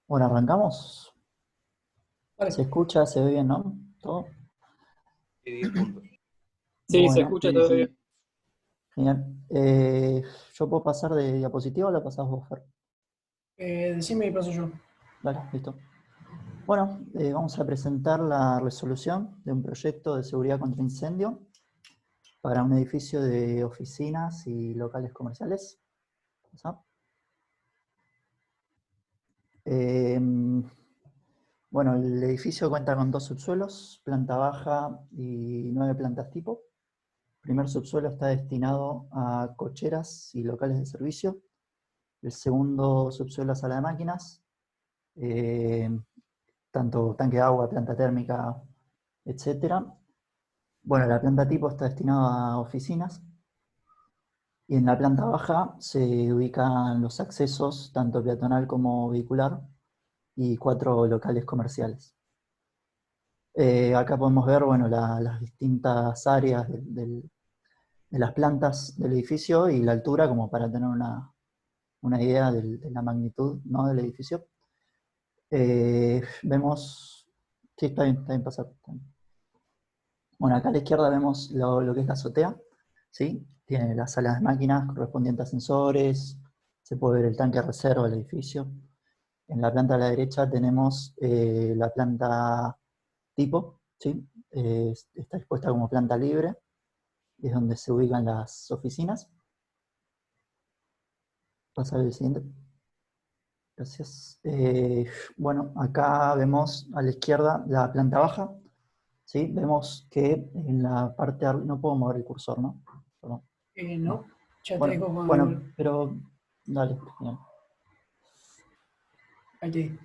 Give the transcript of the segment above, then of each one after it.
Bueno, arrancamos. Se Vale. escucha, se ve bien, ¿no? ¿Todo? Y 10 puntos. Sí, se Bueno, escucha todo bien. genial. ¿Yo puedo pasar de diapositiva o la pasás vos, Fer? Decime y paso yo. Dale, listo. Bueno, vamos a presentar la resolución de un proyecto de seguridad contra incendio para un edificio de oficinas y locales comerciales. ¿Pasá? Bueno, el edificio cuenta con 2 subsuelos, planta baja y 9 plantas tipo. El primer subsuelo está destinado a cocheras y locales de servicio. El segundo subsuelo a sala de máquinas, eh, tanto tanque de agua, planta térmica, etc. Bueno, la planta tipo está destinada a oficinas y en la planta baja se ubican los accesos, tanto peatonal como vehicular, y 4 locales comerciales. Acá podemos ver bueno, las distintas áreas de las plantas del edificio y la altura como para tener una idea de la magnitud, ¿no?, del edificio. Vemos, sí, está bien pasar. Bueno, acá a la izquierda vemos lo que es la azotea, ¿sí? Tiene las salas de máquinas correspondientes a sensores, se puede ver el tanque de reserva del edificio. En la planta a la derecha tenemos la planta tipo, ¿sí? Está dispuesta como planta libre, es donde se ubican las oficinas. Pasar el siguiente. Gracias. Bueno, acá vemos a la izquierda la planta baja, ¿sí? Vemos que en la parte de no puedo mover el cursor, ¿no? Perdón. No, No. ya te Bueno, dejo con bueno, igual. pero dale, genial. Ahí te di.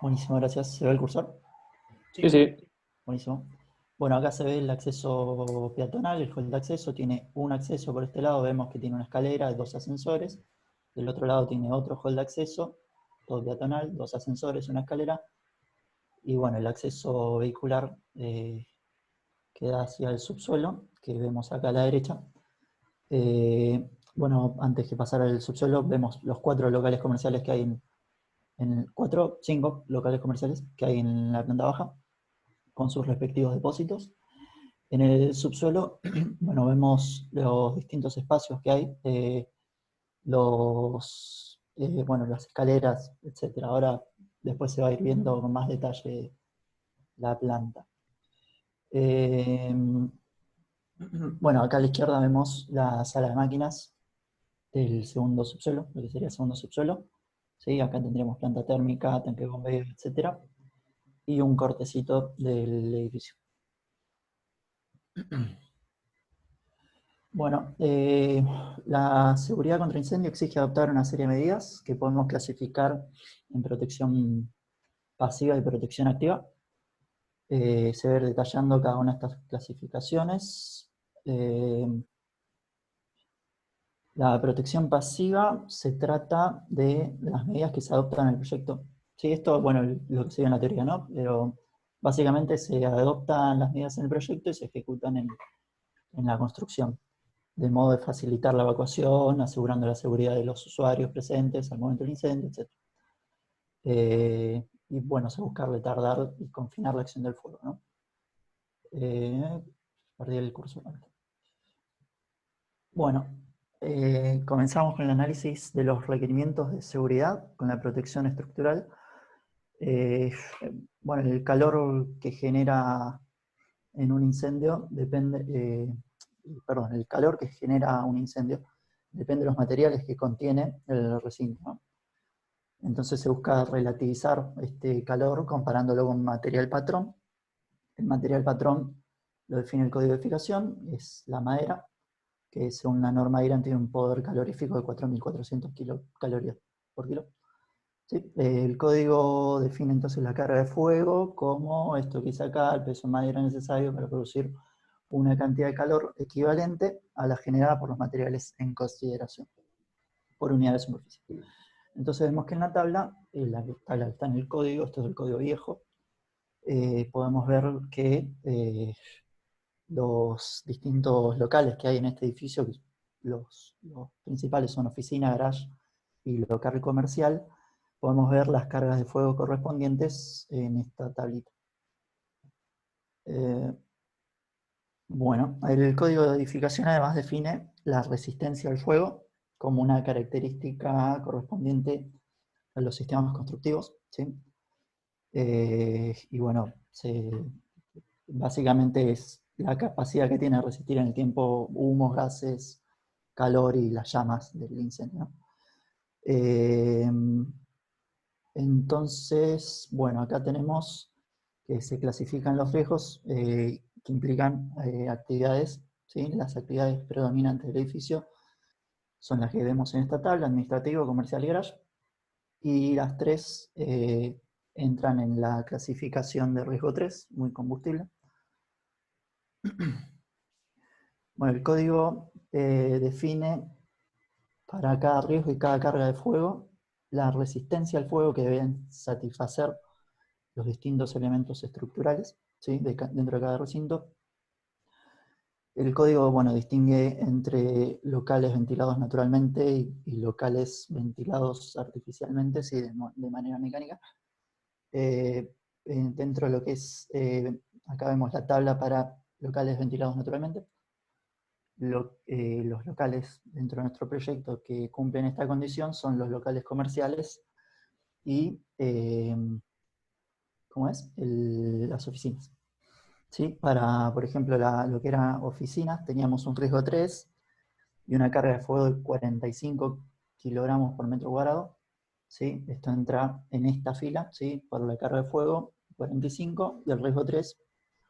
Buenísimo, gracias. ¿Se ve el cursor? Sí. Sí, sí. Buenísimo. Bueno, acá se ve el acceso peatonal, el hall de acceso. Tiene un acceso por este lado, vemos que tiene una escalera, 2 ascensores. Del otro lado tiene otro hall de acceso, todo peatonal, 2 ascensores, una escalera. Y bueno, el acceso vehicular queda hacia el subsuelo, que vemos acá a la derecha. Bueno, antes que pasar al subsuelo, vemos los 4 locales comerciales que hay en 5 locales comerciales que hay en la planta baja, con sus respectivos depósitos. En el subsuelo, bueno, vemos los distintos espacios que hay, bueno, las escaleras, etc. Ahora, después se va a ir viendo con más detalle la planta. Bueno, acá a la izquierda vemos la sala de máquinas del segundo subsuelo, lo que sería el segundo subsuelo. ¿Sí? Acá tendríamos planta térmica, tanque de bombeo, etc. Y un cortecito del edificio. Bueno, la seguridad contra incendio exige adoptar una serie de medidas que podemos clasificar en protección pasiva y protección activa. Se va a ir detallando cada una de estas clasificaciones. Eh, La protección pasiva se trata de las medidas que se adoptan en el proyecto. Sí, esto, bueno, lo que se ve en la teoría, ¿no? Pero básicamente se adoptan las medidas en el proyecto y se ejecutan en la construcción, de modo de facilitar la evacuación, asegurando la seguridad de los usuarios presentes al momento del incendio, etc. Y bueno, se busca retardar y confinar la acción del fuego, ¿no? Perdí el curso. Bueno, comenzamos con el análisis de los requerimientos de seguridad con la protección estructural. Eh, bueno, el calor que genera en un incendio depende, perdón, el calor que genera un incendio depende de los materiales que contiene el recinto, ¿no? Entonces se busca relativizar este calor comparándolo con material patrón. El material patrón lo define el código de edificación, es la madera, que según la norma IRAN tiene un poder calorífico de 4.400 kilocalorías por kilo. ¿Sí? El código define entonces la carga de fuego como esto que dice acá, el peso de madera necesario para producir una cantidad de calor equivalente a la generada por los materiales en consideración, por unidad de superficie. Entonces vemos que en la tabla que está en el código, esto es el código viejo, podemos ver que los distintos locales que hay en este edificio, los principales son oficina, garage y local comercial, podemos ver las cargas de fuego correspondientes en esta tablita. Bueno, el código de edificación además define la resistencia al fuego como una característica correspondiente a los sistemas constructivos, ¿sí? Y bueno, básicamente es la capacidad que tiene de resistir en el tiempo humos, gases, calor y las llamas del incendio, ¿no? Entonces, bueno, acá tenemos que se clasifican los riesgos que implican actividades, ¿sí? Las actividades predominantes del edificio son las que vemos en esta tabla: administrativo, comercial y garage, y las tres entran en la clasificación de riesgo 3, muy combustible. Bueno, el código define para cada riesgo y cada carga de fuego la resistencia al fuego que deben satisfacer los distintos elementos estructurales, ¿sí? Dentro de cada recinto. El código, bueno, distingue entre locales ventilados naturalmente y locales ventilados artificialmente, ¿sí? De manera mecánica. Dentro de lo que es, acá vemos la tabla para locales ventilados naturalmente. Los locales dentro de nuestro proyecto que cumplen esta condición son los locales comerciales y, ¿cómo es? Las oficinas. ¿Sí? Para, por ejemplo, lo que eran oficinas, teníamos un riesgo 3 y una carga de fuego de 45 kilogramos por metro cuadrado. ¿Sí? Esto entra en esta fila, ¿sí? Por la carga de fuego 45 y el riesgo 3.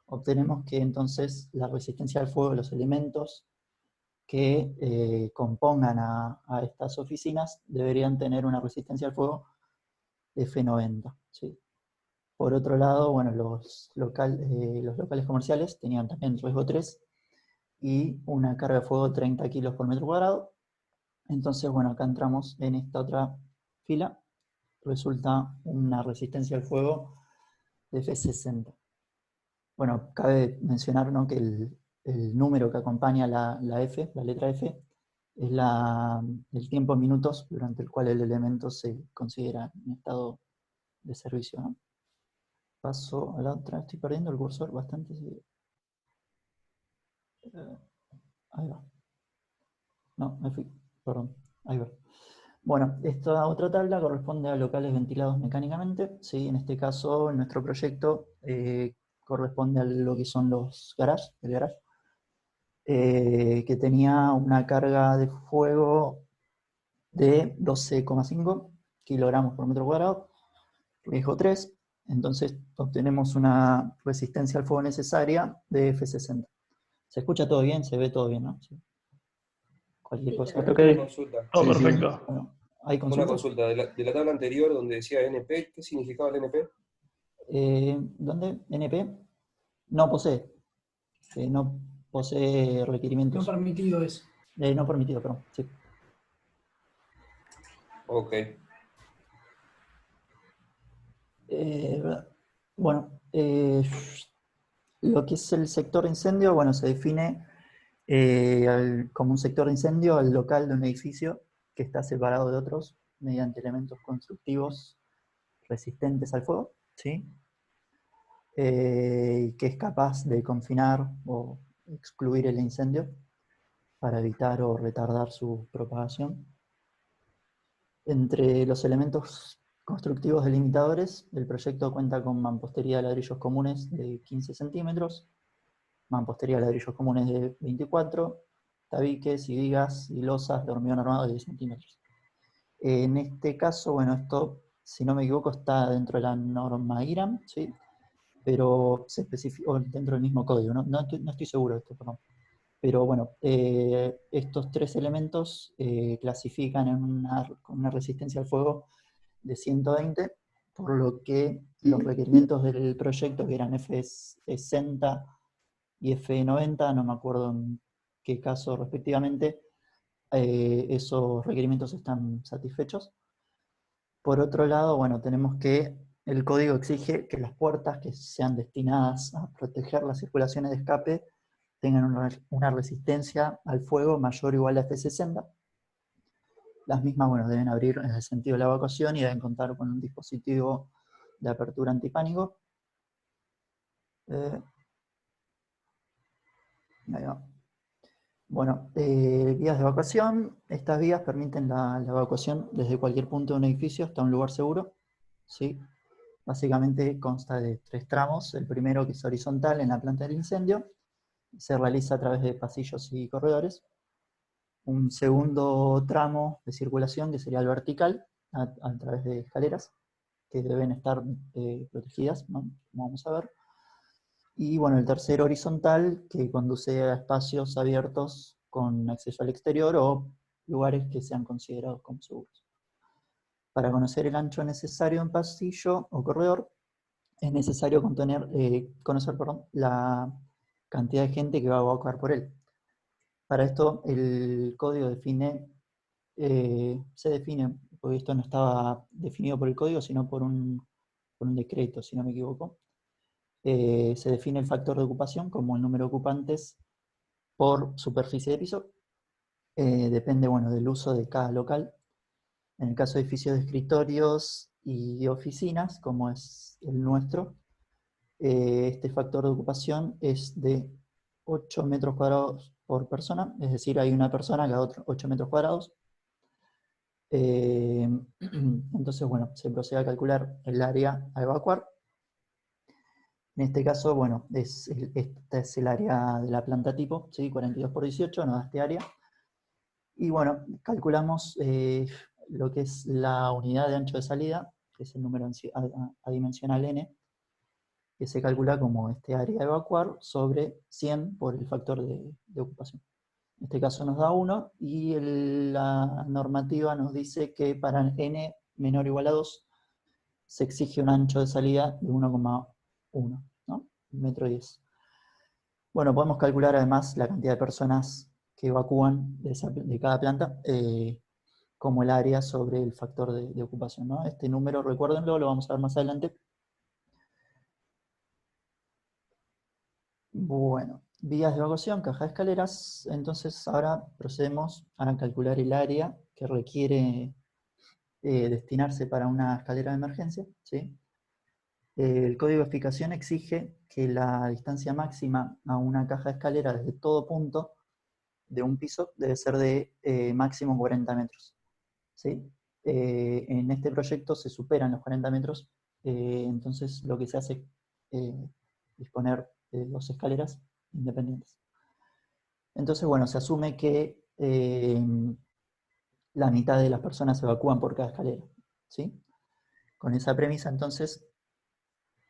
Obtenemos que entonces la resistencia al fuego de los elementos que compongan a estas oficinas deberían tener una resistencia al fuego F90. ¿Sí? Por otro lado, bueno, los locales comerciales tenían también riesgo 3 y una carga de fuego de 30 kilos por metro cuadrado. Entonces, bueno, acá entramos en esta otra fila. Resulta una resistencia al fuego de F60. Bueno, cabe mencionar, ¿no?, que el número que acompaña la F, la letra F, es el tiempo en minutos durante el cual el elemento se considera en estado de servicio, ¿no? Paso a la otra, estoy perdiendo el cursor bastante. Ahí va. No, me fui, perdón, ahí va. Bueno, esta otra tabla corresponde a locales ventilados mecánicamente, ¿sí? En este caso, en nuestro proyecto, corresponde a lo que son los garages, el garage, que tenía una carga de fuego de 12,5 kilogramos por metro cuadrado, riesgo 3, entonces obtenemos una resistencia al fuego necesaria de F60. ¿Se escucha todo bien? ¿Se ve todo bien, no? Sí. Cualquier cosa. Una consulta. Todo Sí, sí. perfecto. Bueno, ¿hay Una consultas? consulta. De la tabla anterior donde decía NP, ¿qué significaba el NP? ¿Dónde? ¿NP? No posee. No posee requerimientos. No permitido es. No permitido, perdón. Sí. Ok. Bueno, lo que es el sector de incendio, bueno, se define como un sector de incendio al local de un edificio que está separado de otros mediante elementos constructivos resistentes al fuego, ¿sí? Que es capaz de confinar o excluir el incendio para evitar o retardar su propagación. Entre los elementos constructivos delimitadores, el proyecto cuenta con mampostería de ladrillos comunes de 15 centímetros, mampostería de ladrillos comunes de 24, tabiques y vigas y losas de hormigón armado de 10 centímetros. En este caso, bueno, esto, si no me equivoco, está dentro de la norma IRAM, ¿sí? Pero se especificó dentro del mismo código, no estoy seguro de esto, perdón. Pero bueno, estos tres elementos clasifican con una resistencia al fuego de 120, por lo que los requerimientos del proyecto, que eran F60 y F90, no me acuerdo en qué caso respectivamente, esos requerimientos están satisfechos. Por otro lado, bueno, tenemos que el código exige que las puertas que sean destinadas a proteger las circulaciones de escape tengan una resistencia al fuego mayor o igual a F60. Las mismas, bueno, deben abrir en el sentido de la evacuación y deben contar con un dispositivo de apertura antipánico. Ahí va. Bueno, vías de evacuación. Estas vías permiten la evacuación desde cualquier punto de un edificio hasta un lugar seguro. ¿Sí? Básicamente consta de 3 tramos. El primero, que es horizontal en la planta del incendio, se realiza a través de pasillos y corredores. Un segundo tramo de circulación, que sería el vertical, a través de escaleras, que deben estar protegidas, ¿no? Como vamos a ver. Y bueno, el tercero horizontal, que conduce a espacios abiertos con acceso al exterior o lugares que sean considerados como seguros. Para conocer el ancho necesario en pasillo o corredor, es necesario conocer la cantidad de gente que va a evacuar por él. Para esto, el código se define, porque esto no estaba definido por el código, sino por un decreto, si no me equivoco. Se define el factor de ocupación como el número de ocupantes por superficie de piso. Depende, bueno, del uso de cada local. En el caso de edificios de escritorios y oficinas, como es el nuestro, este factor de ocupación es de 8 metros cuadrados por persona, es decir, hay una persona cada 8 metros cuadrados. Entonces, bueno, se procede a calcular el área a evacuar. En este caso, bueno, esta es el área de la planta tipo, ¿sí? 42 por 18, nos da este área. Y bueno, calculamos lo que es la unidad de ancho de salida, que es el número adimensional n, que se calcula como este área a evacuar sobre 100 por el factor de ocupación. En este caso nos da 1 y la normativa nos dice que para n menor o igual a 2 se exige un ancho de salida de 1,1, ¿no? 1,10 m. Bueno, podemos calcular además la cantidad de personas que evacúan de cada planta como el área sobre el factor de ocupación, ¿no? Este número, recuérdenlo, lo vamos a ver más adelante. Bueno, vías de evacuación, caja de escaleras. Entonces ahora procedemos a calcular el área que requiere destinarse para una escalera de emergencia, ¿sí? El código de explicación exige que la distancia máxima a una caja de escalera desde todo punto de un piso debe ser de máximo 40 metros, ¿sí? En este proyecto se superan los 40 metros, entonces lo que se hace es disponer de 2 escaleras independientes. Entonces, bueno, se asume que la mitad de las personas se evacúan por cada escalera, ¿sí? Con esa premisa, entonces,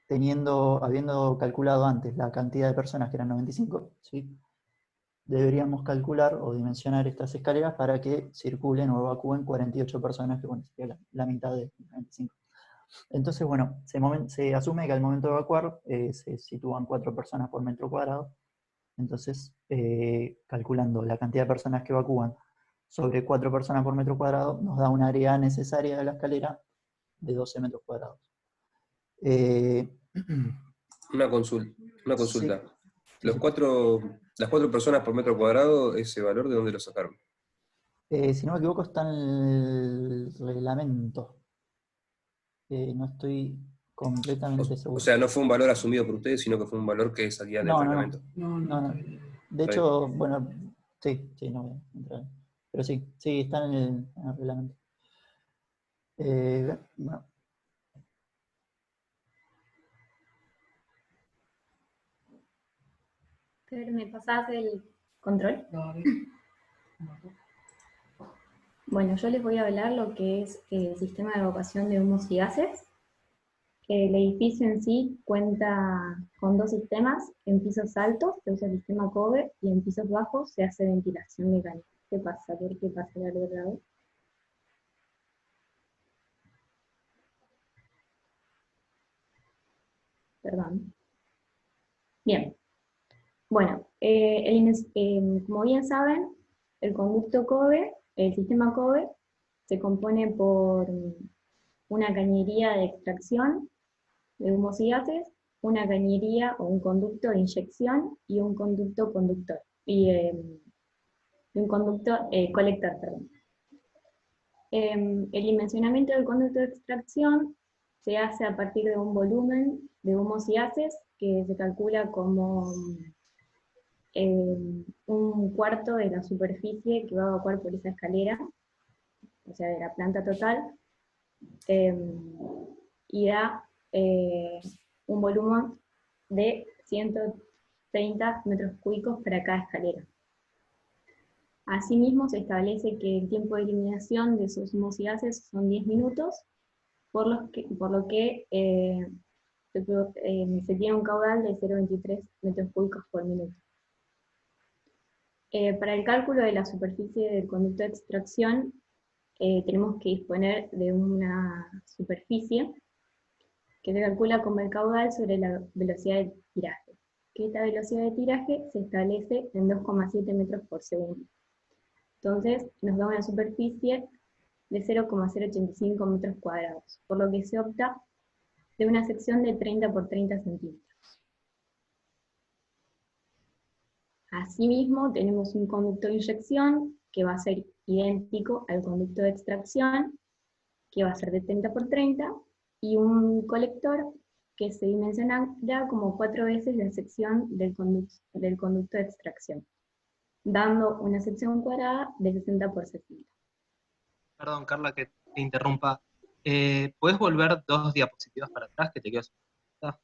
habiendo calculado antes la cantidad de personas, que eran 95, ¿sí? Deberíamos calcular o dimensionar estas escaleras para que circulen o evacúen 48 personas, que bueno, sería la mitad de 95. Entonces, bueno, se asume que al momento de evacuar se sitúan 4 personas por metro cuadrado. Entonces, calculando la cantidad de personas que evacúan sobre 4 personas por metro cuadrado, nos da un área necesaria de la escalera de 12 metros cuadrados. Una consulta. Sí, Las 4 personas por metro cuadrado, ese valor, ¿de dónde lo sacaron? si no me equivoco, está en el reglamento. No estoy completamente O seguro. sea, no fue un valor asumido por ustedes, sino que fue un valor que salía del No, no, no. reglamento. No. De Está bien. hecho, bueno, sí, no voy a entrar. Pero sí, está en el reglamento. Bueno, Fer, ¿me pasás el control? Bueno, yo les voy a hablar lo que es el sistema de evacuación de humos y gases. El edificio en sí cuenta con 2 sistemas. En pisos altos se usa el sistema COBE y en pisos bajos se hace ventilación mecánica. ¿Qué pasa? ¿Por qué pasa al otro lado? Perdón. Bien. Bueno, como bien saben, el conducto COBE, el sistema COBE, se compone por una cañería de extracción de humos y gases, una cañería o un conducto de inyección y un conducto conductor, y un conducto colector, perdón. El dimensionamiento del conducto de extracción se hace a partir de un volumen de humos y gases que se calcula como un cuarto de la superficie que va a evacuar por esa escalera, o sea, de la planta total, y da un volumen de 130 metros cúbicos para cada escalera. Asimismo, se establece que el tiempo de eliminación de esos humos y gases son 10 minutos, por lo que se tiene un caudal de 0,23 metros cúbicos por minuto. Para el cálculo de la superficie del conducto de extracción, tenemos que disponer de una superficie que se calcula como el caudal sobre la velocidad de tiraje. Que esta velocidad de tiraje se establece en 2,7 metros por segundo. Entonces, nos da una superficie de 0,085 metros cuadrados, por lo que se opta de una sección de 30 por 30 centímetros. Asimismo, tenemos un conducto de inyección que va a ser idéntico al conducto de extracción, que va a ser de 30 por 30, y un colector que se dimensionará como 4 veces la sección del conducto de extracción, dando una sección cuadrada de 60 por 60. Perdón, Carla, que te interrumpa. ¿Puedes volver 2 diapositivas para atrás, que te quedo sin pregunta?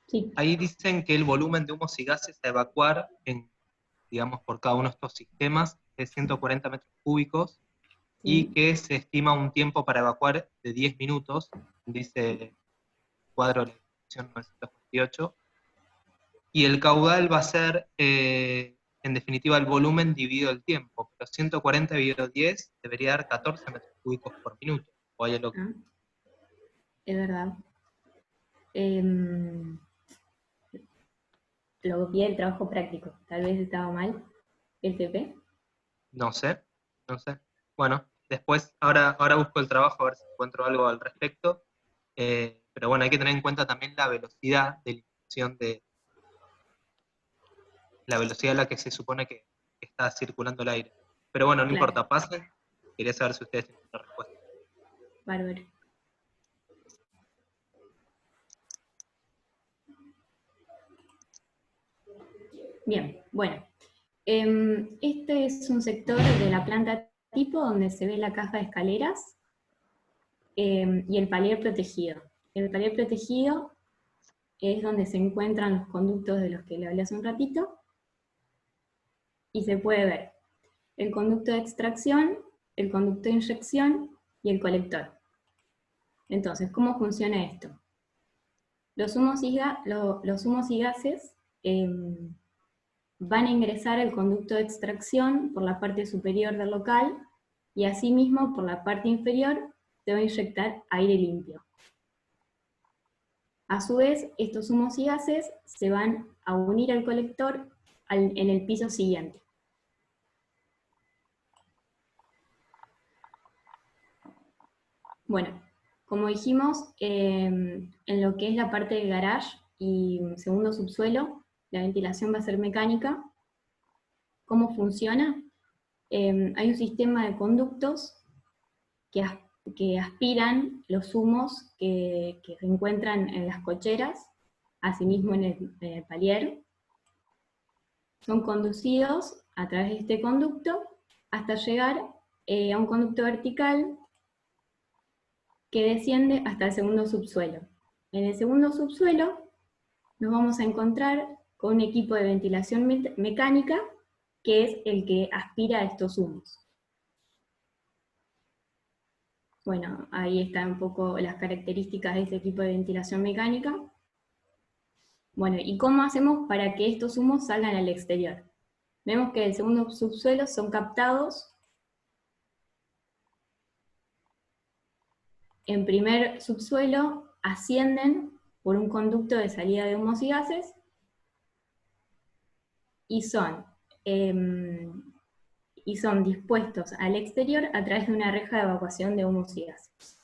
Sí. Ahí dicen que el volumen de humos y gases a evacuar, digamos, por cada uno de estos sistemas es 140 metros cúbicos, y que se estima un tiempo para evacuar de 10 minutos, dice el cuadro de la instrucción 948, y el caudal va a ser, en definitiva, el volumen dividido el tiempo, pero 140 dividido 10 debería dar 14 metros cúbicos por minuto, o hay algo que... Es verdad. Lo copié del trabajo práctico, tal vez estaba mal el TP. No sé. Bueno, después, ahora busco el trabajo a ver si encuentro algo al respecto, pero bueno, hay que tener en cuenta también la velocidad de eliminación la velocidad a la que se supone que está circulando el aire. Pero bueno, no importa, pasen. Quería saber si ustedes tienen una respuesta. Bárbaro. Bien, bueno. Este es un sector de la planta tipo donde se ve la caja de escaleras y el palier protegido. El palier protegido es donde se encuentran los conductos de los que le hablé hace un ratito, y se puede ver el conducto de extracción, el conducto de inyección y el colector. Entonces, ¿cómo funciona esto? Los humos y gases van a ingresar al conducto de extracción por la parte superior del local, y asimismo por la parte inferior se va a inyectar aire limpio. A su vez, estos humos y gases se van a unir al colector en el piso siguiente. Bueno, como dijimos, en lo que es la parte del garage y segundo subsuelo, la ventilación va a ser mecánica. ¿Cómo funciona? Hay un sistema de conductos que aspiran los humos que se encuentran en las cocheras, asimismo en el palier. Son conducidos a través de este conducto hasta llegar a un conducto vertical que desciende hasta el segundo subsuelo. En el segundo subsuelo nos vamos a encontrar con un equipo de ventilación mecánica, que es el que aspira a estos humos. Bueno, ahí están un poco las características de este equipo de ventilación mecánica. Bueno, ¿y cómo hacemos para que estos humos salgan al exterior? Vemos que el segundo subsuelo son captados. En primer subsuelo ascienden por un conducto de salida de humos y gases, y son dispuestos al exterior a través de una reja de evacuación de humos y gases.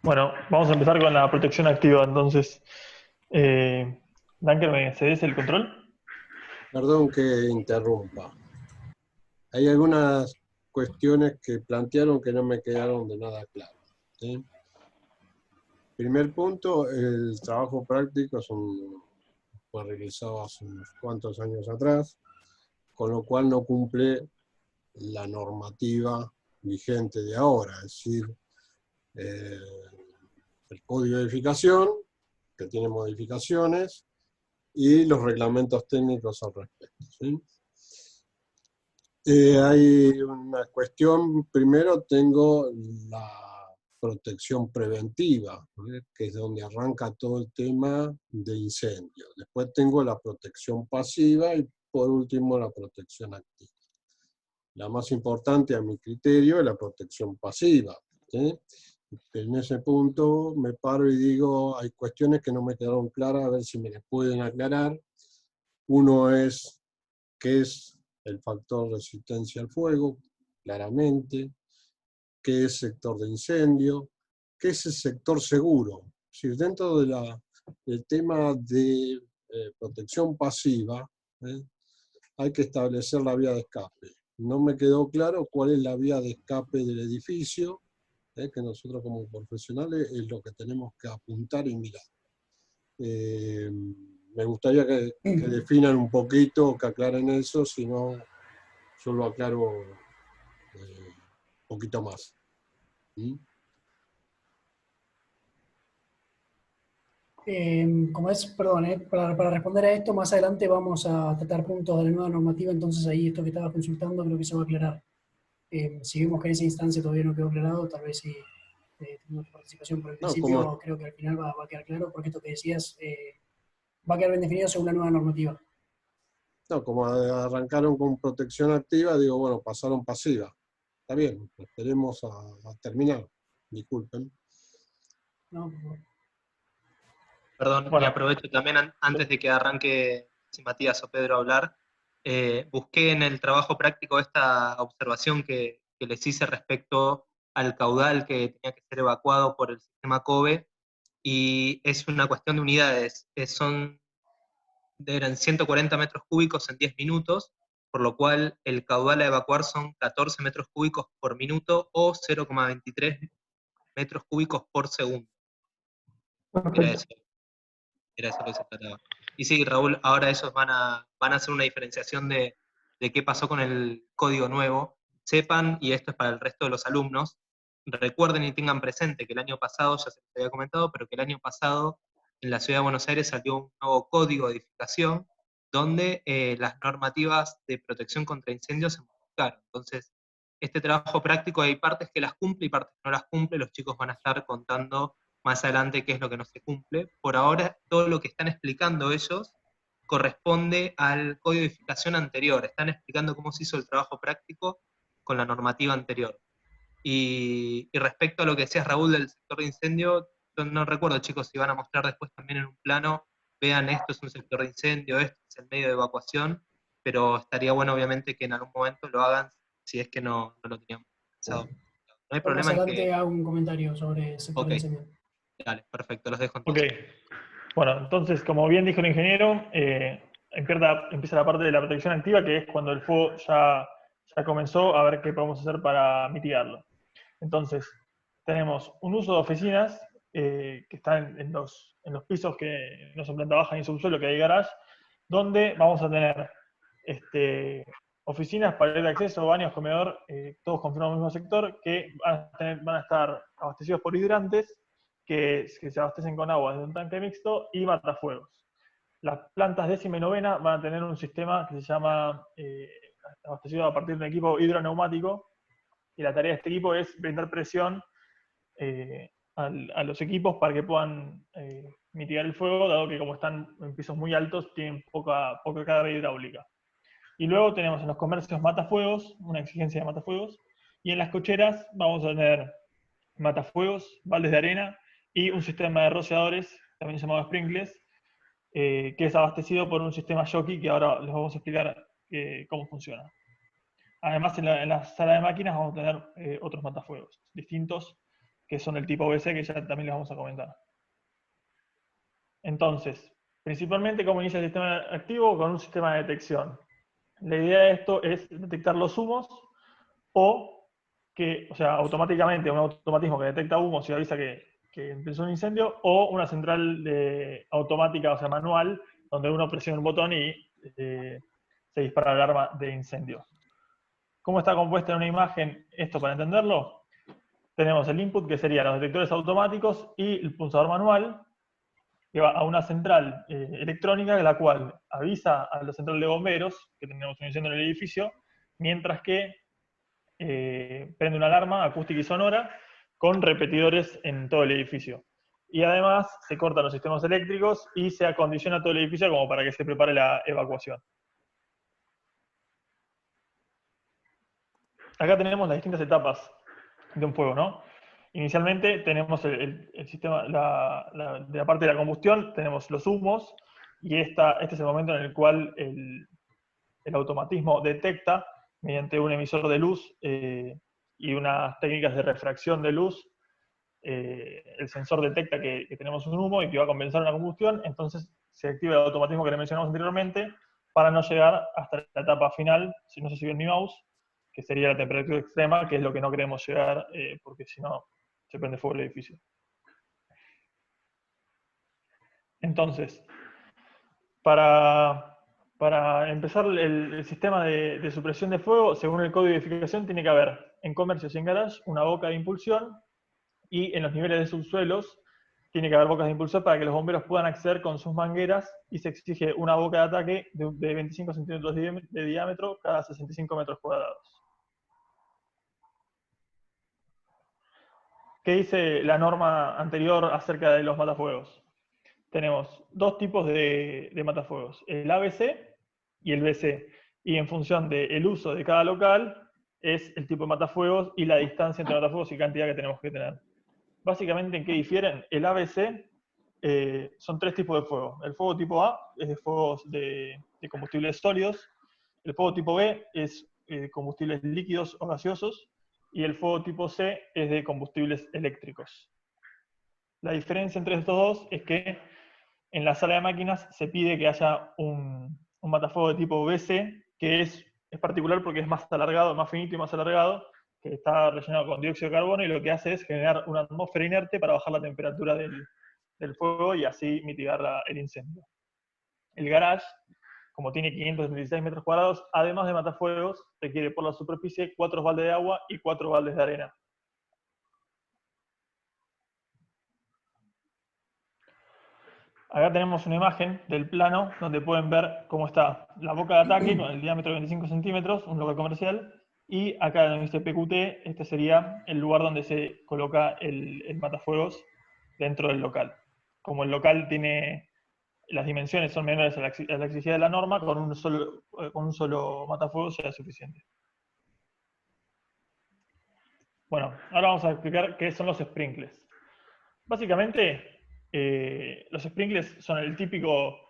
Bueno, vamos a empezar con la protección activa, entonces. Dunker, ¿me cedes el control? Perdón que interrumpa. Hay algunas cuestiones que plantearon que no me quedaron de nada claras, ¿sí? Primer punto, el trabajo práctico fue realizado hace unos cuantos años atrás, con lo cual no cumple la normativa vigente de ahora, es decir, el código de edificación, que tiene modificaciones, y los reglamentos técnicos al respecto, ¿sí? Hay una cuestión, primero tengo la protección preventiva, ¿no? Que es donde arranca todo el tema de incendio. Después tengo la protección pasiva y por último la protección activa. La más importante a mi criterio es la protección pasiva, ¿sí? En ese punto me paro y digo, hay cuestiones que no me quedaron claras, a ver si me las pueden aclarar. Uno es, ¿qué es el factor resistencia al fuego? Claramente. ¿Qué es sector de incendio? ¿Qué es el sector seguro? Si dentro del tema de protección pasiva, hay que establecer la vía de escape. No me quedó claro cuál es la vía de escape del edificio, que nosotros como profesionales es lo que tenemos que apuntar y mirar. Me gustaría que definan un poquito, que aclaren eso, si no, yo lo aclaro un poquito más. ¿Mm? Como es, perdón, para responder a esto, más adelante vamos a tratar puntos de la nueva normativa, entonces ahí esto que estabas consultando creo que se va a aclarar. Si vemos que en esa instancia todavía no quedó aclarado, tal vez si tenemos tu participación por el No, principio, creo que al final va a quedar claro, porque esto que decías va a quedar bien definido según la nueva normativa. no, como arrancaron con protección activa, digo, bueno, pasaron pasiva. Está bien, esperemos a terminar. Disculpen. No, por favor. Perdón, y aprovecho también antes de que arranque si Matías o Pedro a hablar, busqué en el trabajo práctico esta observación que les hice respecto al caudal que tenía que ser evacuado por el sistema COBE, y es una cuestión de unidades, eran 140 metros cúbicos en 10 minutos, por lo cual el caudal a evacuar son 14 metros cúbicos por minuto o 0,23 metros cúbicos por segundo. Era eso. Era eso lo que se trataba. Y sí, Raúl, ahora ellos van a hacer una diferenciación de qué pasó con el código nuevo. Sepan, y esto es para el resto de los alumnos, recuerden y tengan presente que el año pasado, ya se les había comentado, pero que el año pasado en la Ciudad de Buenos Aires salió un nuevo código de edificación donde las normativas de protección contra incendios se modificaron. Entonces, este trabajo práctico hay partes que las cumple y partes que no las cumple. Los chicos van a estar contando más adelante qué es lo que no se cumple. Por ahora, todo lo que están explicando ellos corresponde al código de edificación anterior. Están explicando cómo se hizo el trabajo práctico con la normativa anterior. Y respecto a lo que decías, Raúl, del sector de incendio, yo no recuerdo, chicos, si van a mostrar después también en un plano, vean, esto es un sector de incendio, esto es el medio de evacuación, pero estaría bueno, obviamente, que en algún momento lo hagan si es que no lo teníamos pensado. No hay Más problema en adelante que... hago un comentario sobre el sector Ok. de incendio. Dale, perfecto, los dejo Ok. entonces. Bueno, entonces, como bien dijo el ingeniero, empieza la parte de la protección activa, que es cuando el fuego ya comenzó, a ver qué podemos hacer para mitigarlo. Entonces, tenemos un uso de oficinas que están en los pisos que no son planta baja ni subsuelo, que hay garage, donde vamos a tener oficinas, pared de acceso, baños, comedor, todos confirmados en el mismo sector, que van a estar abastecidos por hidrantes, que se abastecen con agua de un tanque mixto y matafuegos. Las plantas décima y novena van a tener un sistema que se llama abastecido a partir de un equipo hidroneumático, y la tarea de este equipo es brindar presión a los equipos para que puedan mitigar el fuego, dado que como están en pisos muy altos, tienen poca carga hidráulica. Y luego tenemos en los comercios matafuegos, una exigencia de matafuegos, y en las cocheras vamos a tener matafuegos, baldes de arena y un sistema de rociadores, también llamado sprinklers, que es abastecido por un sistema jockey que ahora les vamos a explicar cómo funciona. Además, en la sala de máquinas vamos a tener otros matafuegos distintos, que son el tipo BC, que ya también les vamos a comentar. Entonces, Principalmente, ¿cómo inicia el sistema activo? Con un sistema de detección. La idea de esto es detectar los humos o sea, automáticamente, un automatismo que detecta humos y avisa que empezó un incendio, o una central automática, o sea, manual, donde uno presiona un botón y se dispara la alarma de incendio. ¿Cómo está compuesta en una imagen esto para entenderlo? Tenemos el input, que serían los detectores automáticos, y el pulsador manual, que va a una central electrónica, la cual avisa a la central de bomberos que tenemos un incendio en el edificio, mientras que prende una alarma acústica y sonora con repetidores en todo el edificio. Y además se cortan los sistemas eléctricos y se acondiciona todo el edificio como para que se prepare la evacuación. Acá tenemos las distintas etapas de un fuego, ¿no? Inicialmente tenemos el sistema, de la parte de la combustión, tenemos los humos, y este es el momento en el cual el automatismo detecta, mediante un emisor de luz y unas técnicas de refracción de luz, el sensor detecta que tenemos un humo y que va a compensar una combustión, entonces se activa el automatismo que le mencionamos anteriormente para no llegar hasta la etapa final, si no se sigue en mi mouse, que sería la temperatura extrema, que es lo que no queremos llegar, porque si no se prende fuego el edificio. Entonces, para empezar el sistema de supresión de fuego, según el código de edificación, tiene que haber en comercios y en garage una boca de impulsión, y en los niveles de subsuelos tiene que haber bocas de impulsión para que los bomberos puedan acceder con sus mangueras, y se exige una boca de ataque de 25 centímetros de diámetro cada 65 metros cuadrados. ¿Qué dice la norma anterior acerca de los matafuegos? Tenemos dos tipos de matafuegos, el ABC y el BC, y en función del uso de cada local es el tipo de matafuegos y la distancia entre matafuegos y cantidad que tenemos que tener. Básicamente, ¿en qué difieren? El ABC son tres tipos de fuego. El fuego tipo A es de fuegos de combustibles sólidos, el fuego tipo B es combustibles líquidos o gaseosos, y el fuego tipo C es de combustibles eléctricos. La diferencia entre estos dos es que en la sala de máquinas se pide que haya un matafuego de tipo BC, que es particular porque es más alargado, más finito y más alargado, que está rellenado con dióxido de carbono, y lo que hace es generar una atmósfera inerte para bajar la temperatura del fuego y así mitigar el incendio. El garage, como tiene 536 metros cuadrados, además de matafuegos, requiere por la superficie 4 baldes de agua y 4 baldes de arena. Acá tenemos una imagen del plano donde pueden ver cómo está la boca de ataque con el diámetro de 25 centímetros, un local comercial, y acá donde dice PQT, este sería el lugar donde se coloca el matafuegos dentro del local. Como el local tiene, las dimensiones son menores a la exigencia de la norma, con un solo matafuegos será suficiente. Bueno, ahora vamos a explicar qué son los sprinkles. Básicamente, los sprinkles son el típico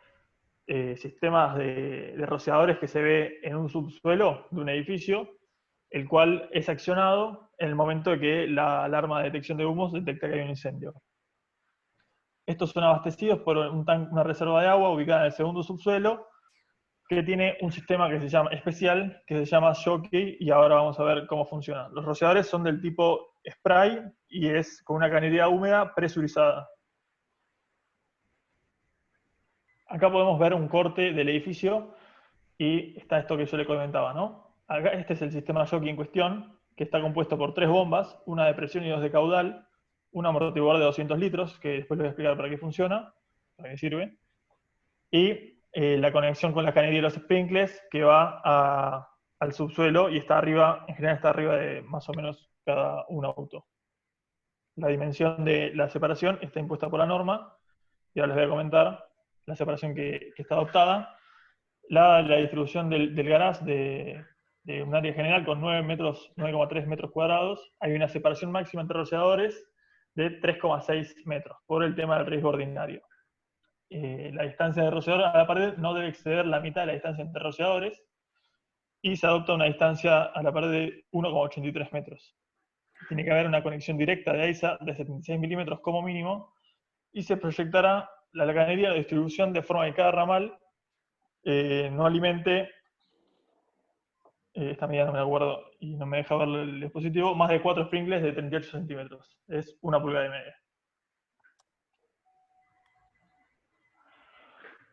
sistema de rociadores que se ve en un subsuelo de un edificio, el cual es accionado en el momento de que la alarma de detección de humos detecta que hay un incendio. Estos son abastecidos por una reserva de agua ubicada en el segundo subsuelo, que tiene un sistema que se llama especial, que se llama jockey, y ahora vamos a ver cómo funciona. Los rociadores son del tipo spray y es con una cañería húmeda presurizada. Acá podemos ver un corte del edificio y está esto que yo le comentaba, ¿no? Acá este es el sistema jockey en cuestión, que está compuesto por 3 bombas, una de presión y 2 de caudal, un amortiguador de 200 litros, que después les voy a explicar para qué funciona, para qué sirve, y la conexión con la cañería de los sprinkles, que va al subsuelo y está arriba, en general está arriba de más o menos cada un auto. La dimensión de la separación está impuesta por la norma, y ahora les voy a comentar la separación que está adoptada. La distribución del garage de un área general con 9,3 metros cuadrados, hay una separación máxima entre rociadores de 3,6 metros, por el tema del riesgo ordinario. La distancia de rociador a la pared no debe exceder la mitad de la distancia entre rociadores, y se adopta una distancia a la pared de 1,83 metros. Tiene que haber una conexión directa de AISA de 76 milímetros como mínimo, y se proyectará la cañería, la distribución de forma que cada ramal no alimente, esta medida no me acuerdo y no me deja ver el dispositivo, más de 4 sprinkles de 38 centímetros. Es 1,5 pulgadas.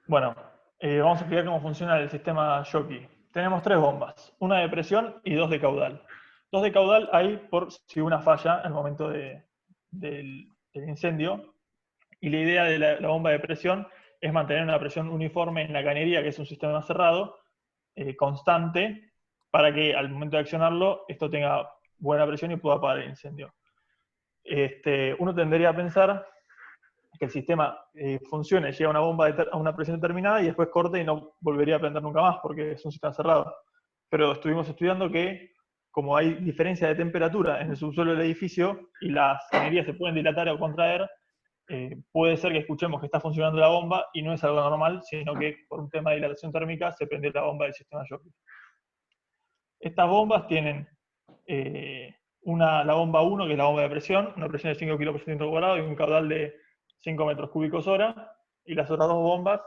Bueno, vamos a explicar cómo funciona el sistema jockey. Tenemos 3 bombas, una de presión y 2 de caudal. 2 de caudal hay por si una falla al momento del incendio. Y la idea de la bomba de presión es mantener una presión uniforme en la cañería, que es un sistema cerrado, constante, para que al momento de accionarlo esto tenga buena presión y pueda apagar el incendio. Uno tendría a pensar que el sistema funcione, llega a una bomba a una presión determinada y después corte y no volvería a prender nunca más porque es un sistema cerrado. Pero estuvimos estudiando que como hay diferencia de temperatura en el subsuelo del edificio y las cañerías se pueden dilatar o contraer, puede ser que escuchemos que está funcionando la bomba y no es algo normal, sino que por un tema de dilatación térmica se prende la bomba del sistema jockey. Estas bombas tienen la bomba 1, que es la bomba de presión, una presión de 5 kg por centímetro cuadrado y un caudal de 5 metros cúbicos hora, y las otras 2 bombas,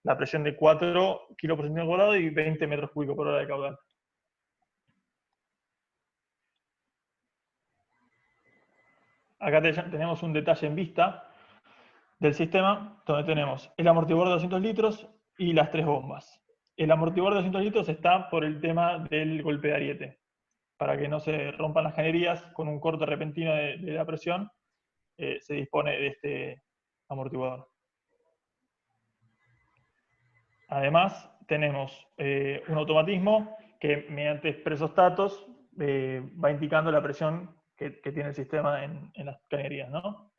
la presión de 4 kg por centímetro cuadrado y 20 metros cúbicos por hora de caudal. Acá tenemos un detalle en vista del sistema, donde tenemos el amortiguador de 200 litros y las 3 bombas. El amortiguador de 200 litros está por el tema del golpe de ariete, para que no se rompan las cañerías con un corte repentino de la presión, se dispone de este amortiguador. Además, tenemos un automatismo que mediante presostatos va indicando la presión que tiene el sistema en las cañerías, ¿no?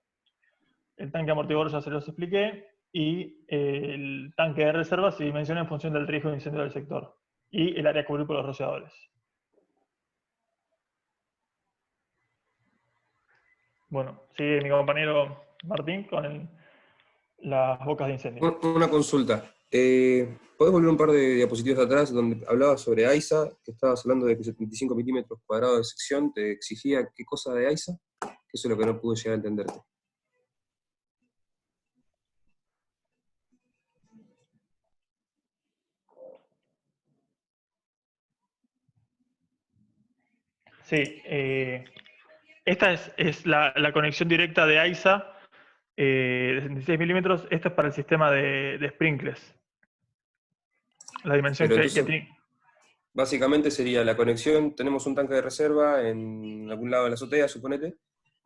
El tanque amortiguador ya se los expliqué, y el tanque de reserva se dimensiona en función del riesgo de incendio del sector, y el área a cubrir por los rociadores. Bueno, sigue mi compañero Martín con las bocas de incendio. Una consulta. ¿Podés volver un par de diapositivas atrás donde hablabas sobre AISA, que estabas hablando de que 75 milímetros cuadrados de sección te exigía qué cosa de AISA? Que eso es lo que no pude llegar a entenderte. Sí, esta es la conexión directa de AISA de 76 milímetros. Esto es para el sistema de sprinklers. La dimensión Pero que entonces, tiene. básicamente sería la conexión, tenemos un tanque de reserva en algún lado de la azotea, suponete,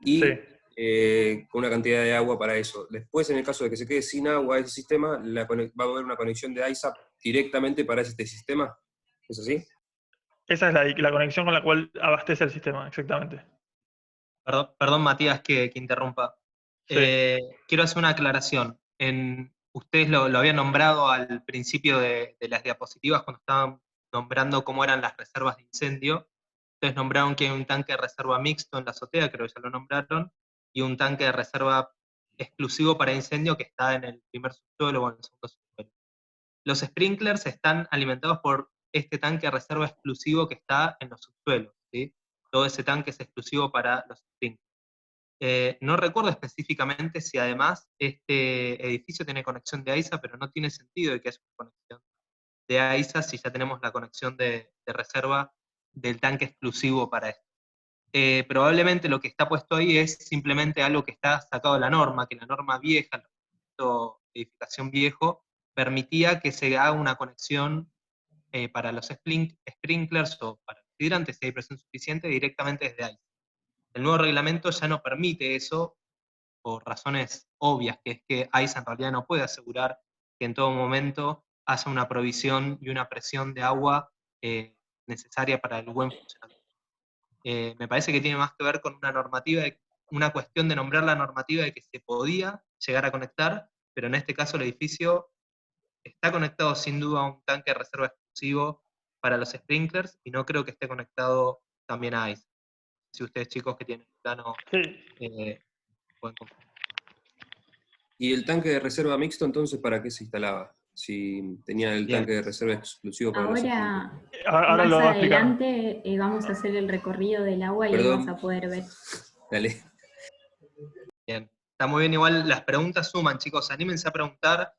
y Sí. con una cantidad de agua para eso. Después, en el caso de que se quede sin agua ese sistema, va a haber una conexión de AISA directamente para este sistema. ¿Es así? Esa es la conexión con la cual abastece el sistema, exactamente. Perdón, Matías, que interrumpa. Sí. Quiero hacer una aclaración. Ustedes lo habían nombrado al principio de las diapositivas cuando estaban nombrando cómo eran las reservas de incendio. Ustedes nombraron que hay un tanque de reserva mixto en la azotea, creo que ya lo nombraron, y un tanque de reserva exclusivo para incendio que está en el primer subsuelo o en el segundo subsuelo. Los sprinklers están alimentados por este tanque de reserva exclusivo que está en los subsuelos, ¿sí? Todo ese tanque es exclusivo para los sprinklers. No recuerdo específicamente si además este edificio tiene conexión de AISA, pero no tiene sentido de que haya una conexión de AISA si ya tenemos la conexión de reserva del tanque exclusivo para esto. Probablemente lo que está puesto ahí es simplemente algo que está sacado de la norma, que la norma vieja, el reglamento de edificación viejo, permitía que se haga una conexión para los sprinklers o para los hidrantes, si hay presión suficiente, directamente desde AISA. El nuevo reglamento ya no permite eso, por razones obvias, que es que AISA en realidad no puede asegurar que en todo momento haya una provisión y una presión de agua necesaria para el buen funcionamiento. Me parece que tiene más que ver con una normativa, una cuestión de nombrar la normativa de que se podía llegar a conectar, pero en este caso el edificio está conectado sin duda a un tanque de reserva exclusivo para los sprinklers y no creo que esté conectado también a AISA. Si ustedes chicos que tienen el plano pueden confirmar. ¿Y el tanque de reserva mixto entonces para qué se instalaba? Si tenía el tanque de reserva exclusivo para los sprinklers. Ahora Más lo va a explicar. adelante vamos a hacer el recorrido del agua y ahí Perdón. vas a poder ver. Dale. Bien. Está muy bien, igual las preguntas suman, chicos, anímense a preguntar,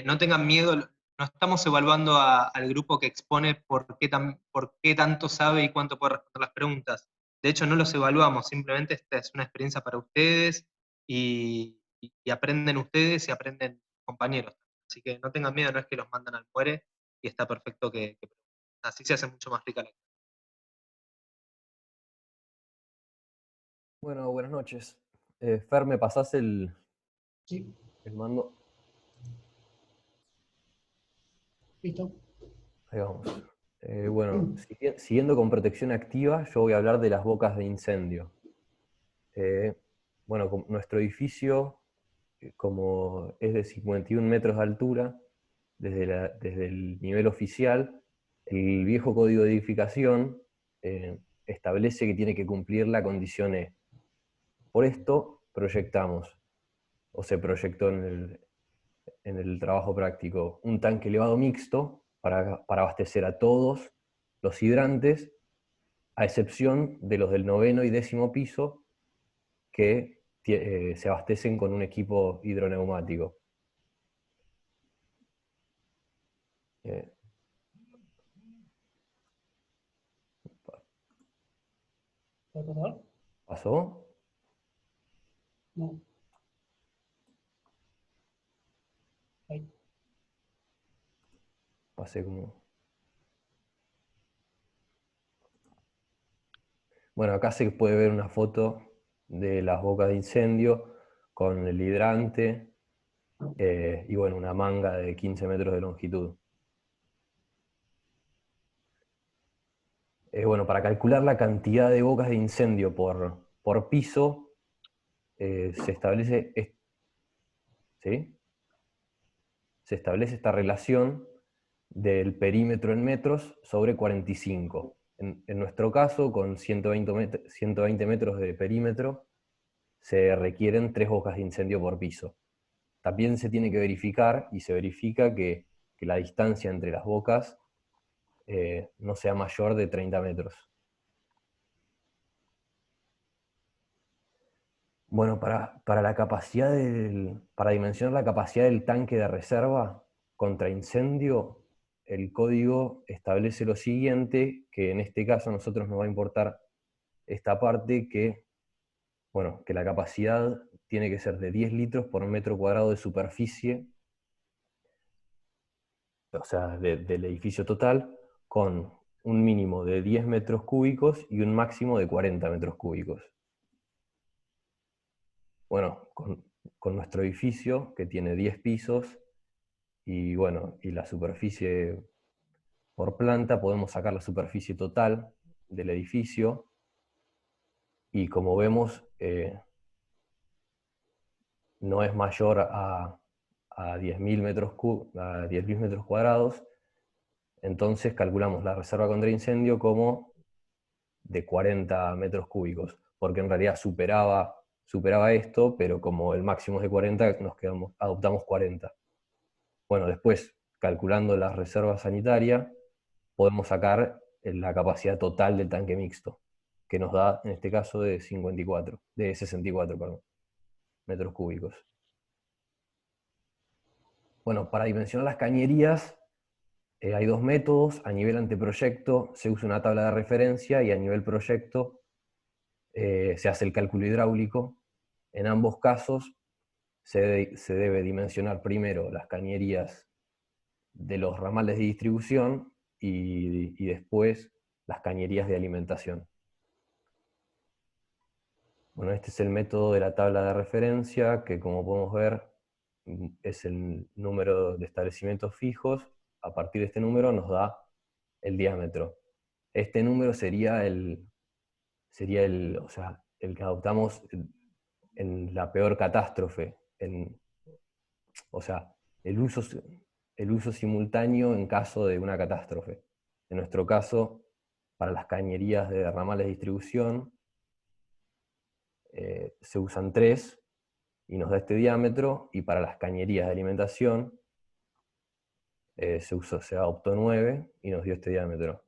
no tengan miedo, no estamos evaluando al grupo que expone por qué tanto sabe y cuánto puede responder las preguntas. De hecho, no los evaluamos, simplemente esta es una experiencia para ustedes y aprenden ustedes y aprenden compañeros. Así que no tengan miedo, no es que los mandan al muere y está perfecto que así se hace mucho más rica la. Bueno, buenas noches. Fer, ¿me pasás el Sí, mando? listo. Ahí vamos. Bueno, siguiendo con protección activa, yo voy a hablar de las bocas de incendio. Bueno, nuestro edificio, como es de 51 metros de altura, desde el nivel oficial, el viejo código de edificación establece que tiene que cumplir la condición E. Por esto proyectamos, o se proyectó en el trabajo práctico, un tanque elevado mixto para abastecer a todos los hidrantes, a excepción de los del 9º y 10º piso, que se abastecen con un equipo hidroneumático. ¿Puede pasar? ¿Pasó? No. Ahí. Pasé como... Bueno, acá se puede ver una foto de las bocas de incendio con el hidrante y bueno, una manga de 15 metros de longitud. Bueno, para calcular la cantidad de bocas de incendio por piso, se establece, ¿sí? Se establece esta relación del perímetro en metros sobre 45. En nuestro caso, con 120 metros de perímetro, se requieren 3 bocas de incendio por piso. También se tiene que verificar, y se verifica que la distancia entre las bocas no sea mayor de 30 metros. Bueno, para dimensionar la capacidad del tanque de reserva contra incendio, el código establece lo siguiente, que en este caso a nosotros nos va a importar esta parte que, bueno, que la capacidad tiene que ser de 10 litros por metro cuadrado de superficie, o sea, del edificio total, con un mínimo de 10 metros cúbicos y un máximo de 40 metros cúbicos. Bueno, con nuestro edificio, que tiene 10 pisos, y bueno, y la superficie por planta, podemos sacar la superficie total del edificio, y como vemos, no es mayor a 10.000 metros cuadrados, entonces calculamos la reserva contra incendio como de 40 metros cúbicos, porque en realidad superaba esto, pero como el máximo es de 40, adoptamos 40. Bueno, después, calculando la reserva sanitaria, podemos sacar la capacidad total del tanque mixto, que nos da, en este caso, de 64, perdón, metros cúbicos. Bueno, para dimensionar las cañerías, hay 2 métodos. A nivel anteproyecto se usa una tabla de referencia, y a nivel proyecto se hace el cálculo hidráulico. En ambos casos se debe dimensionar primero las cañerías de los ramales de distribución y después las cañerías de alimentación. Bueno, este es el método de la tabla de referencia, que como podemos ver es el número de establecimientos fijos. A partir de este número nos da el diámetro. Este número sería el que adoptamos en la peor catástrofe, o sea, el uso simultáneo en caso de una catástrofe. En nuestro caso, para las cañerías de ramales de distribución, se usan 3 y nos da este diámetro, y para las cañerías de alimentación se adoptó 9 y nos dio este diámetro.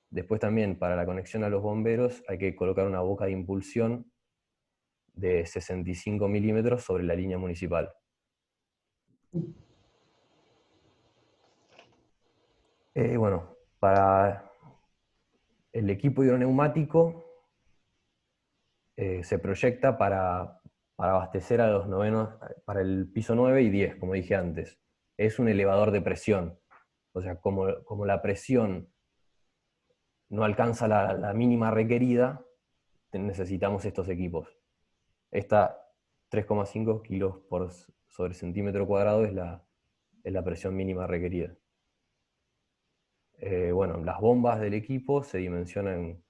Después también, para la conexión a los bomberos, hay que colocar una boca de impulsión de 65 milímetros sobre la línea municipal. Bueno, para el equipo hidroneumático se proyecta para abastecer a los novenos, para el piso 9 y 10, como dije antes. Es un elevador de presión. O sea, como la presión no alcanza la mínima requerida, necesitamos estos equipos. Esta 3,5 kilos sobre centímetro cuadrado es la presión mínima requerida. Bueno, las bombas del equipo se dimensionan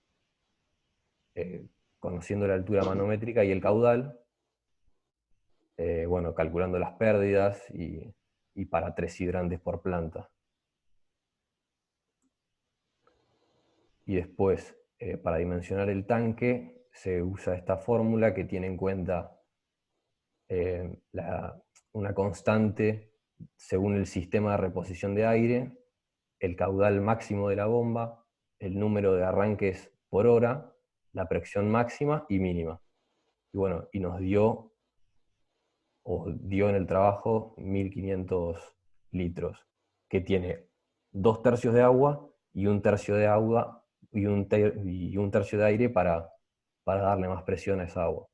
conociendo la altura manométrica y el caudal, bueno, calculando las pérdidas y para 3 hidrantes por planta. Y después, para dimensionar el tanque, se usa esta fórmula que tiene en cuenta una constante según el sistema de reposición de aire, el caudal máximo de la bomba, el número de arranques por hora, la presión máxima y mínima. Y bueno, y nos dio en el trabajo 1500 litros, que tiene 2/3 de agua y 1/3 de agua y un tercio de aire para darle más presión a esa agua.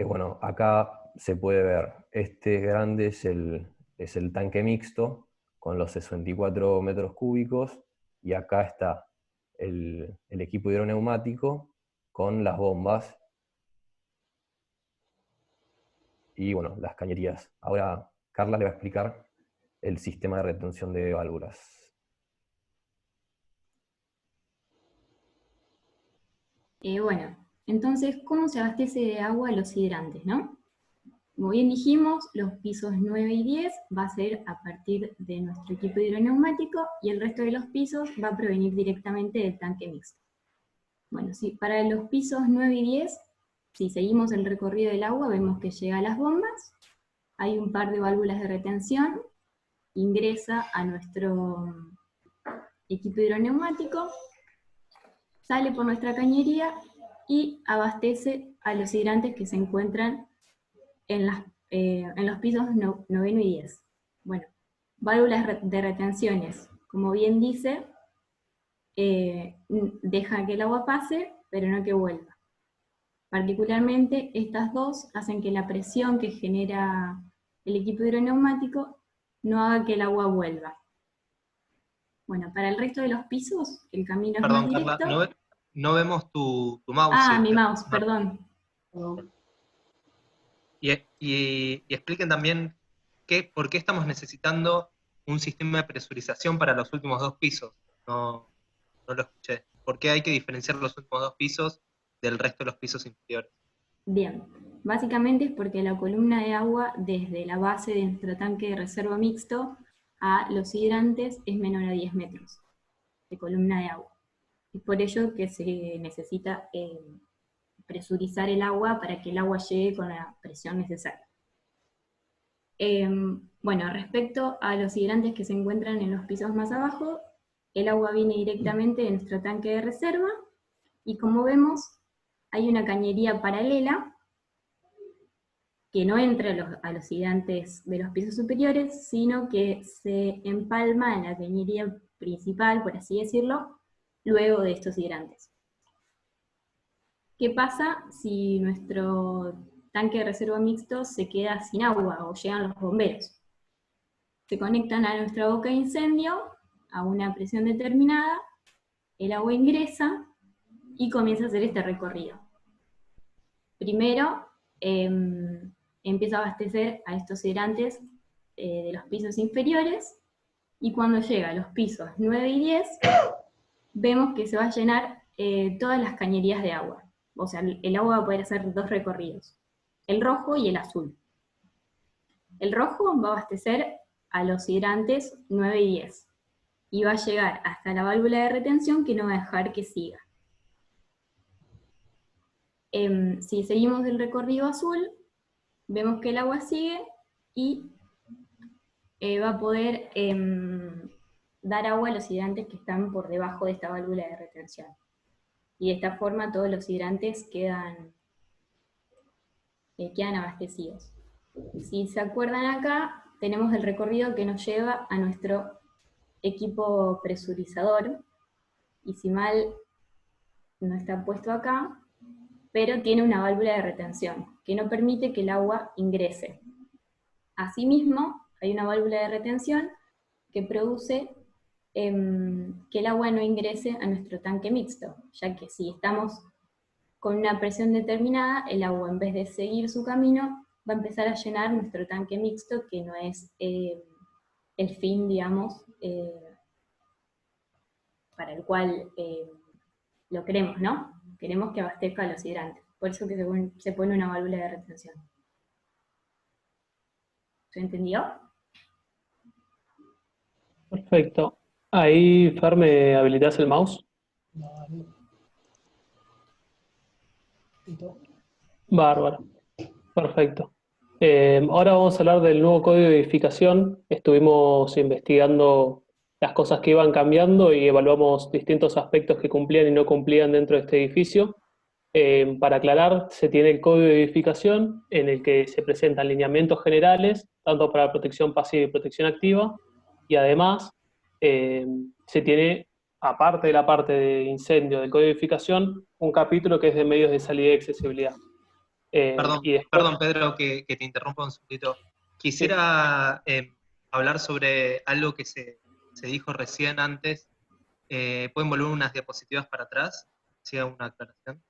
Bueno, acá se puede ver, este grande es el tanque mixto, con los 64 metros cúbicos, y acá está el equipo hidroneumático con las bombas y bueno, las cañerías. Ahora Carla le va a explicar el sistema de retención de válvulas. Bueno, entonces, ¿cómo se abastece de agua a los hidrantes, no? Como bien dijimos, los pisos 9 y 10 va a ser a partir de nuestro equipo hidroneumático y el resto de los pisos va a provenir directamente del tanque mixto. Bueno, para los pisos 9 y 10, si seguimos el recorrido del agua, vemos que llega a las bombas, hay un par de válvulas de retención, ingresa a nuestro equipo hidroneumático, sale por nuestra cañería y abastece a los hidrantes que se encuentran en los pisos 9 y 10. Bueno, válvulas de retenciones, como bien dice, deja que el agua pase, pero no que vuelva. Particularmente, estas dos hacen que la presión que genera el equipo hidroneumático no haga que el agua vuelva. Bueno, para el resto de los pisos, el camino es más directo. Carla, no vemos tu mouse. Ah, mi mouse, perdón. Y expliquen también por qué estamos necesitando un sistema de presurización para los últimos 2 pisos. No lo escuché. ¿Por qué hay que diferenciar los últimos 2 pisos del resto de los pisos inferiores? Bien, básicamente es porque la columna de agua desde la base de nuestro tanque de reserva mixto a los hidrantes es menor a 10 metros de columna de agua. Es por ello que se necesita presurizar el agua para que el agua llegue con la presión necesaria. Bueno, respecto a los hidrantes que se encuentran en los pisos más abajo, el agua viene directamente de nuestro tanque de reserva y como vemos hay una cañería paralela que no entra a los hidrantes de los pisos superiores, sino que se empalma en la cañería principal, por así decirlo, luego de estos hidrantes. ¿Qué pasa si nuestro tanque de reserva mixto se queda sin agua o llegan los bomberos? Se conectan a nuestra boca de incendio a una presión determinada, el agua ingresa y comienza a hacer este recorrido. Primero, empieza a abastecer a estos hidrantes de los pisos inferiores, y cuando llega a los pisos 9 y 10, vemos que se va a llenar todas las cañerías de agua. O sea, el agua va a poder hacer 2 recorridos, el rojo y el azul. El rojo va a abastecer a los hidrantes 9 y 10, y va a llegar hasta la válvula de retención que no va a dejar que siga. Si seguimos el recorrido azul, vemos que el agua sigue y va a poder dar agua a los hidrantes que están por debajo de esta válvula de retención. y de esta forma todos los hidrantes quedan abastecidos. Si se acuerdan acá, tenemos el recorrido que nos lleva a nuestro equipo presurizador, y si mal no está puesto acá, pero tiene una válvula de retención que no permite que el agua ingrese. Asimismo, hay una válvula de retención que produce que el agua no ingrese a nuestro tanque mixto, ya que si estamos con una presión determinada, el agua, en vez de seguir su camino, va a empezar a llenar nuestro tanque mixto, que no es el fin, digamos, para el cual lo queremos, ¿no? Queremos que abastezca a los hidrantes. Por eso que se pone una válvula de retención. ¿Se entendió? Perfecto. Ahí, Fer, ¿me habilitas el mouse? Dale. Listo. Bárbaro. Perfecto. Ahora vamos a hablar del nuevo código de edificación. Estuvimos investigando las cosas que iban cambiando y evaluamos distintos aspectos que cumplían y no cumplían dentro de este edificio. Para aclarar, se tiene el código de edificación en el que se presentan lineamientos generales, tanto para protección pasiva y protección activa, y además se tiene, aparte de la parte de incendio del código de edificación, un capítulo que es de medios de salida y accesibilidad. Y después, Perdón, Pedro, que te interrumpa un segundito. Quisiera hablar sobre algo que se dijo recién antes. ¿Pueden volver unas diapositivas para atrás? Si hago una aclaración.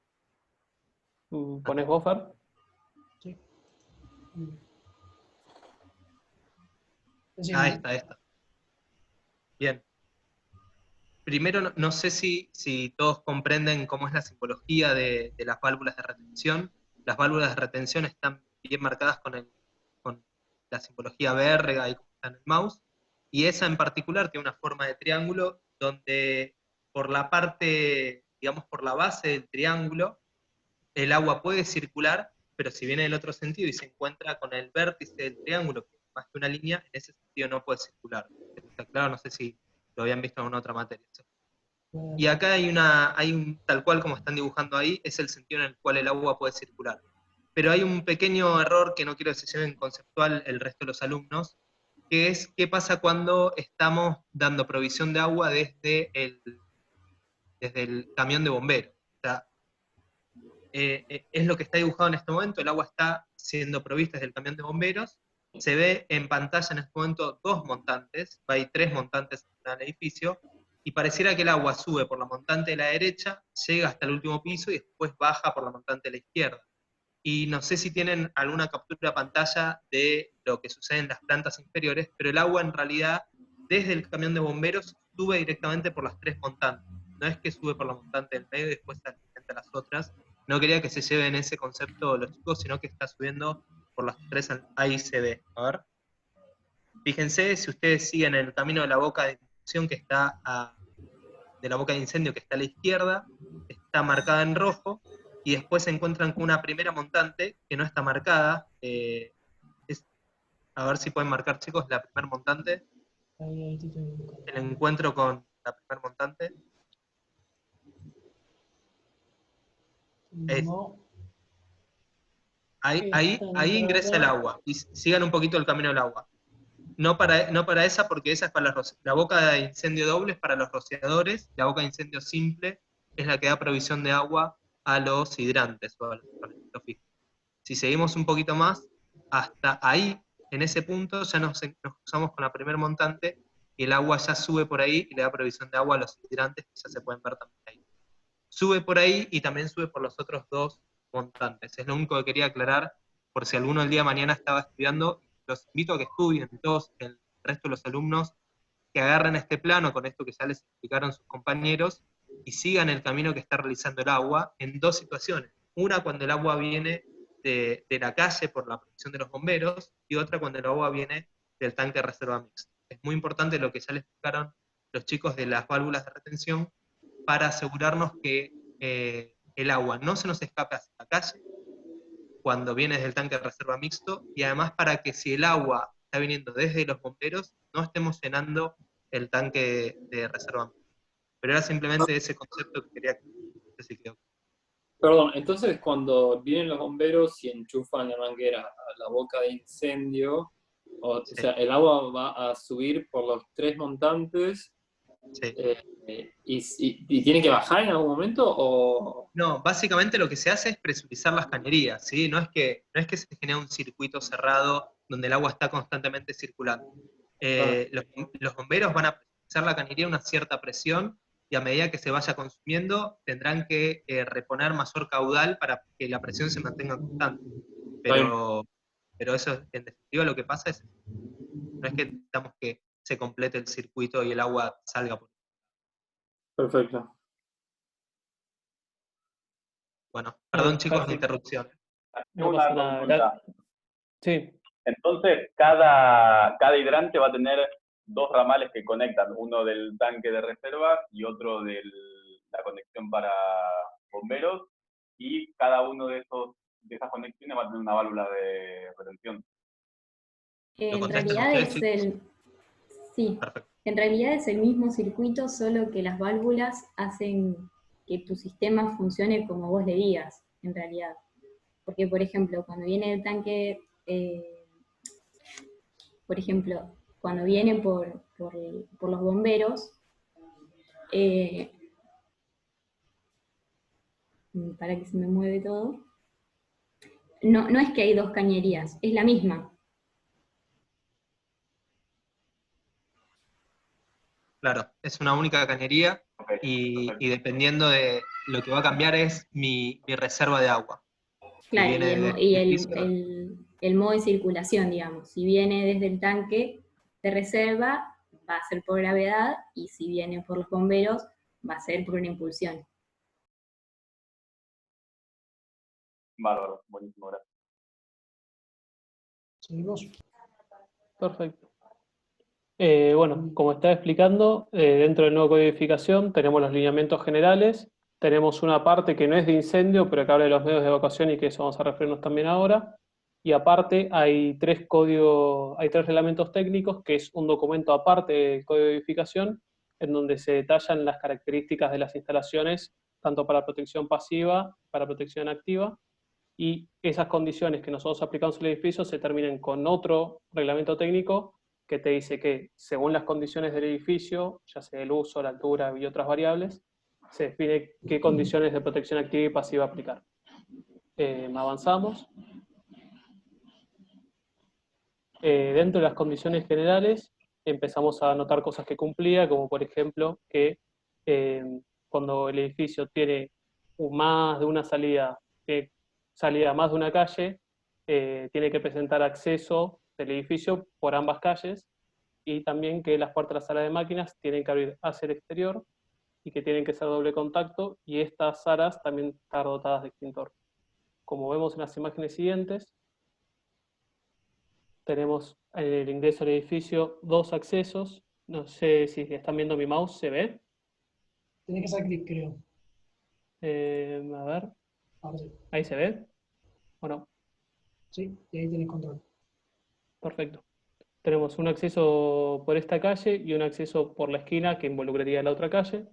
¿pones vos, Fer? Sí. Ahí está. Bien. Primero, no sé si todos comprenden cómo es la simbología de las válvulas de retención. Las válvulas de retención están bien marcadas con la simbología verde, ahí como está en el mouse, y esa en particular tiene una forma de triángulo donde por la parte, digamos por la base del triángulo, el agua puede circular, pero si viene del otro sentido y se encuentra con el vértice del triángulo, que es más que una línea, en ese sentido no puede circular. ¿Está claro? No sé si lo habían visto en alguna otra materia. Y acá hay un, tal cual como están dibujando ahí, es el sentido en el cual el agua puede circular. Pero hay un pequeño error que no quiero que se lleven conceptual el resto de los alumnos, que es qué pasa cuando estamos dando provisión de agua desde el camión de bomberos. O sea, es lo que está dibujado en este momento, el agua está siendo provista desde el camión de bomberos, se ve en pantalla en este momento dos montantes, hay tres montantes en el edificio, y pareciera que el agua sube por la montante de la derecha, llega hasta el último piso y después baja por la montante de la izquierda. Y no sé si tienen alguna captura de pantalla de lo que sucede en las plantas inferiores, pero el agua en realidad, desde el camión de bomberos, sube directamente por las tres montantes. No es que sube por la montante del medio y después se alimenta las otras. No quería que se lleven ese concepto los chicos, sino que está subiendo por las tres, ahí se ve. A ver. Fíjense, si ustedes siguen el camino de la boca de incendio que está de la boca de incendio que está a la izquierda, está marcada en rojo, y después se encuentran con una primera montante que no está marcada. A ver si pueden marcar, chicos, la primera montante. El encuentro con la primera montante. No. Ahí ingresa el agua, y sigan un poquito el camino del agua. No para esa, porque esa es para la boca de incendio doble es para los rociadores, la boca de incendio simple es la que da provisión de agua a los hidrantes o a los fijos. Si seguimos un poquito más, hasta ahí, en ese punto, ya nos cruzamos con la primer montante y el agua ya sube por ahí y le da provisión de agua a los hidrantes, que ya se pueden ver también ahí. Sube por ahí y también sube por los otros dos montantes. Es lo único que quería aclarar, por si alguno el día de mañana estaba estudiando. Los invito a que estudien todos, el resto de los alumnos, que agarren este plano con esto que ya les explicaron sus compañeros y sigan el camino que está realizando el agua en dos situaciones. Una cuando el agua viene de la calle por la protección de los bomberos, y otra cuando el agua viene del tanque de reserva mixto. Es muy importante lo que ya les explicaron los chicos de las válvulas de retención para asegurarnos que el agua no se nos escape hacia la calle cuando viene desde el tanque de reserva mixto, y además para que si el agua está viniendo desde los bomberos, no estemos llenando el tanque de reserva mixto. Pero era simplemente ese concepto que quería decir. Perdón, entonces cuando vienen los bomberos y enchufan la manguera a la boca de incendio, o Sí. sea, el agua va a subir por los 3 montantes Sí. y tiene que bajar en algún momento o... No, básicamente lo que se hace es presurizar las cañerías, ¿sí? No es que se genera un circuito cerrado donde el agua está constantemente circulando. Los bomberos van a presurizar la cañería a una cierta presión y a medida que se vaya consumiendo tendrán que reponer mayor caudal para que la presión se mantenga constante. Pero eso, en definitiva, lo que pasa es, no es que necesitamos que se complete el circuito y el agua salga por... Perfecto. Bueno, perdón chicos la Perfecto. interrupción. No Una pasa nada. consulta. Sí, Entonces, cada hidrante va a tener 2 ramales que conectan, uno del tanque de reserva y otro de la conexión para bomberos, y cada uno de esas conexiones va a tener una válvula de retención. ¿Lo En contestan realidad ustedes, es chicos? sí, Perfecto. en realidad es el mismo circuito, solo que las válvulas hacen que tu sistema funcione como vos le digas, en realidad. Porque, por ejemplo, cuando viene el tanque, por ejemplo, cuando viene por los bomberos, para que se me mueve todo, no es que hay 2 cañerías, es la misma. Claro, es una única cañería Okay, y dependiendo de lo que va a cambiar es mi reserva de agua. Claro, viene y desde piso. el modo de circulación, digamos. Si viene desde el tanque de reserva, va a ser por gravedad, y si viene por los bomberos, va a ser por una impulsión. bárbaro, buenísimo, gracias. Seguimos. perfecto. Bueno, como estaba explicando, dentro del nuevo código de edificación tenemos los lineamientos generales, tenemos una parte que no es de incendio, pero que habla de los medios de evacuación y que eso vamos a referirnos también ahora, y aparte hay 3 reglamentos técnicos, que es un documento aparte del código de edificación, en donde se detallan las características de las instalaciones, tanto para protección pasiva, para protección activa, y esas condiciones que nosotros aplicamos en el edificio se terminan con otro reglamento técnico que te dice que, según las condiciones del edificio, ya sea el uso, la altura y otras variables, se define qué condiciones de protección activa y pasiva aplicar. Avanzamos. Dentro de las condiciones generales, empezamos a notar cosas que cumplía, como por ejemplo que cuando el edificio tiene más de una salida, más de una calle, tiene que presentar acceso del edificio por ambas calles, y también que las puertas de la sala de máquinas tienen que abrir hacia el exterior y que tienen que ser doble contacto, y estas salas también están dotadas de extintor. Como vemos en las imágenes siguientes, tenemos en el ingreso al edificio 2 accesos. No sé si están viendo mi mouse, ¿se ve? Tenés que hacer clic, creo. A ver, Ahora sí. ¿ahí se ve? ¿O no? Sí, y ahí tenés control. Perfecto. Tenemos un acceso por esta calle y un acceso por la esquina que involucraría la otra calle.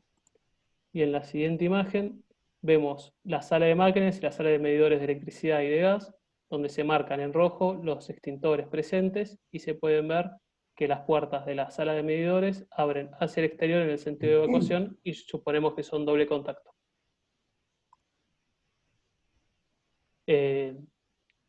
Y en la siguiente imagen vemos la sala de máquinas y la sala de medidores de electricidad y de gas, donde se marcan en rojo los extintores presentes y se pueden ver que las puertas de la sala de medidores abren hacia el exterior en el sentido de evacuación y suponemos que son doble contacto.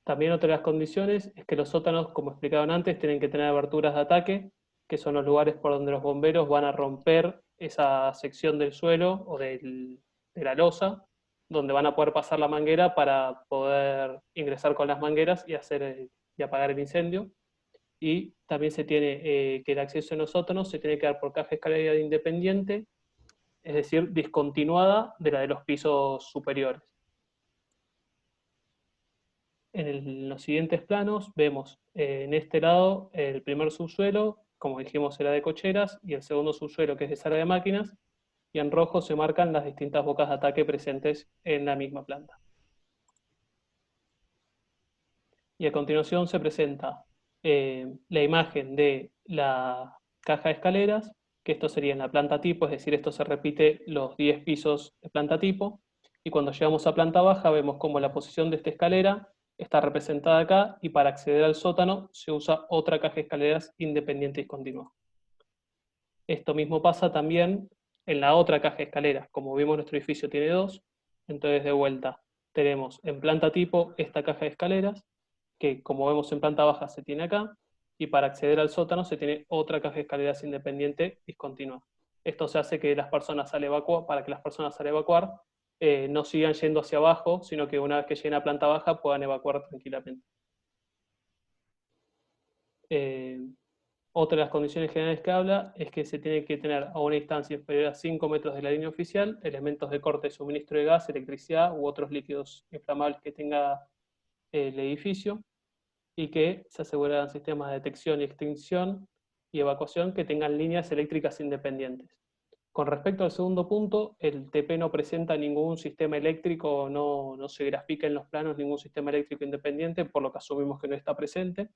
También otra de las condiciones es que los sótanos, como explicaban antes, tienen que tener aberturas de ataque, que son los lugares por donde los bomberos van a romper esa sección del suelo o de la losa, donde van a poder pasar la manguera para poder ingresar con las mangueras y apagar el incendio. Y también se tiene que el acceso en los sótanos se tiene que dar por caja escalera independiente, es decir, discontinuada de la de los pisos superiores. En los siguientes planos vemos en este lado el primer subsuelo, como dijimos era de cocheras, y el segundo subsuelo, que es de sala de máquinas, y en rojo se marcan las distintas bocas de ataque presentes en la misma planta. Y a continuación se presenta la imagen de la caja de escaleras, que esto sería en la planta tipo, es decir, esto se repite los 10 pisos de planta tipo, y cuando llegamos a planta baja vemos como la posición de esta escalera está representada acá, y para acceder al sótano se usa otra caja de escaleras independiente y continua. Esto mismo pasa también en la otra caja de escaleras. Como vimos, nuestro edificio tiene dos, entonces de vuelta tenemos en planta tipo esta caja de escaleras, que como vemos en planta baja se tiene acá, y para acceder al sótano se tiene otra caja de escaleras independiente discontinua. Esto se hace que las personas al evacuar, para que las personas al evacuar no sigan yendo hacia abajo, sino que una vez que lleguen a planta baja puedan evacuar tranquilamente. Otra de las condiciones generales que habla es que se tiene que tener a una distancia inferior a 5 metros de la línea oficial elementos de corte de suministro de gas, electricidad u otros líquidos inflamables que tenga el edificio, y que se aseguraran sistemas de detección y extinción y evacuación que tengan líneas eléctricas independientes. Con respecto al segundo punto, el TP no presenta ningún sistema eléctrico, no se grafica en los planos ningún sistema eléctrico independiente, por lo que asumimos que no está presente.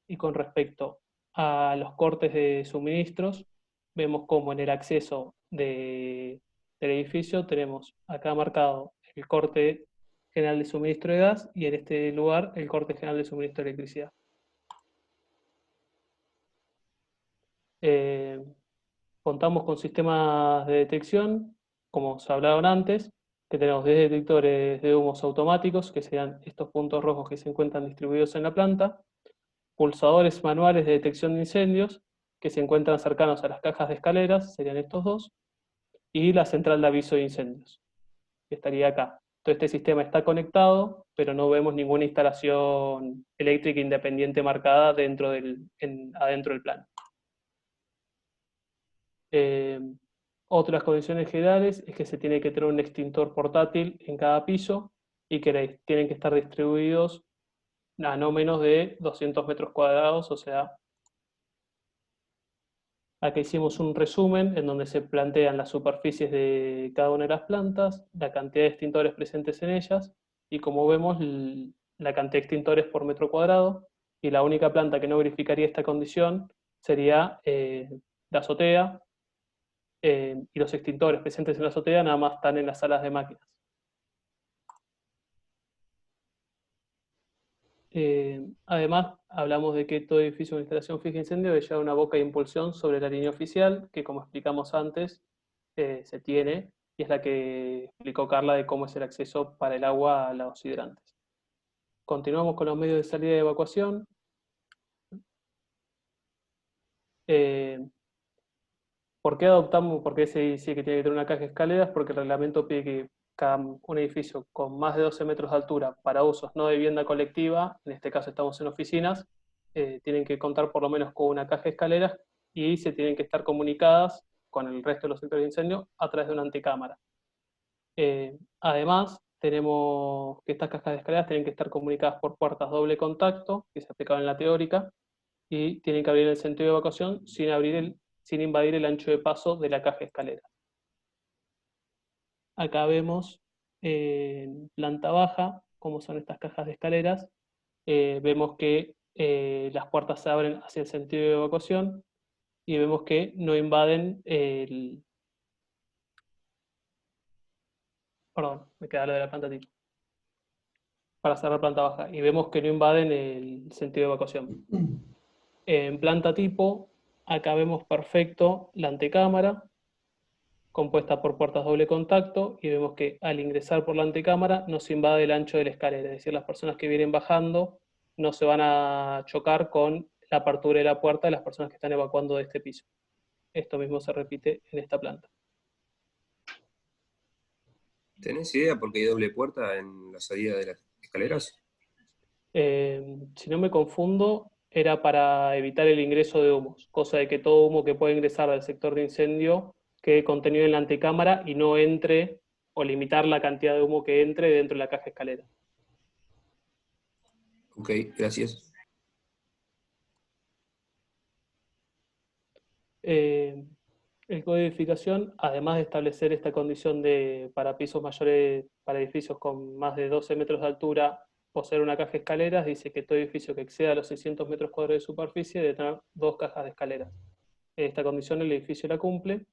Y con respecto a los cortes de suministros, vemos como en el acceso del edificio tenemos acá marcado el corte general de suministro de gas y en este lugar el corte general de suministro de electricidad. Contamos con sistemas de detección, como se hablaron antes, que tenemos desde detectores de humos automáticos, que serían estos puntos rojos que se encuentran distribuidos en la planta, pulsadores manuales de detección de incendios, que se encuentran cercanos a las cajas de escaleras, serían estos dos, y la central de aviso de incendios, que estaría acá. Todo este sistema está conectado, pero no vemos ninguna instalación eléctrica independiente marcada adentro del plano. Otras condiciones generales es que se tiene que tener un extintor portátil en cada piso y que tienen que estar distribuidos a no menos de 200 metros cuadrados, o sea, acá hicimos un resumen en donde se plantean las superficies de cada una de las plantas, la cantidad de extintores presentes en ellas, y como vemos, la cantidad de extintores por metro cuadrado, y la única planta que no verificaría esta condición sería la azotea, y los extintores presentes en la azotea nada más están en las salas de máquinas. Además, hablamos de que todo edificio de instalación fija de incendio debe llevar una boca de impulsión sobre la línea oficial, que como explicamos antes, se tiene, y es la que explicó Carla de cómo es el acceso para el agua a los hidrantes. Continuamos con los medios de salida y evacuación. ¿Por qué adoptamos? Porque se dice que tiene que tener una caja de escaleras, porque el reglamento pide que un edificio con más de 12 metros de altura para usos no de vivienda colectiva, en este caso estamos en oficinas, tienen que contar por lo menos con una caja de escaleras y se tienen que estar comunicadas con el resto de los sectores de incendio a través de una antecámara. Además, tenemos que estas cajas de escaleras tienen que estar comunicadas por puertas doble contacto, que se aplicaban en la teórica, y tienen que abrir el sentido de evacuación sin invadir el ancho de paso de la caja de escaleras. Acá vemos en planta baja cómo son estas cajas de escaleras. Vemos que las puertas se abren hacia el sentido de evacuación y vemos que no invaden el... Perdón, me queda lo de la planta tipo. Para cerrar planta baja. Y vemos que no invaden el sentido de evacuación. En planta tipo, acá vemos perfecto la antecámara, compuesta por puertas doble contacto, y vemos que al ingresar por la antecámara no se invade el ancho de la escalera, es decir, las personas que vienen bajando no se van a chocar con la apertura de la puerta de las personas que están evacuando de este piso. Esto mismo se repite en esta planta. ¿Tenés idea por qué hay doble puerta en la salida de las escaleras? Si no me confundo, era para evitar el ingreso de humos, cosa de que todo humo que pueda ingresar del sector de incendio quede contenido en la antecámara y no entre, o limitar la cantidad de humo que entre dentro de la caja escalera. Ok, gracias. El código de edificación, además de establecer esta condición para pisos mayores, para edificios con más de 12 metros de altura, poseer una caja de escaleras, dice que todo edificio que exceda los 600 metros cuadrados de superficie debe tener 2 cajas de escaleras. Esta condición el edificio la cumple.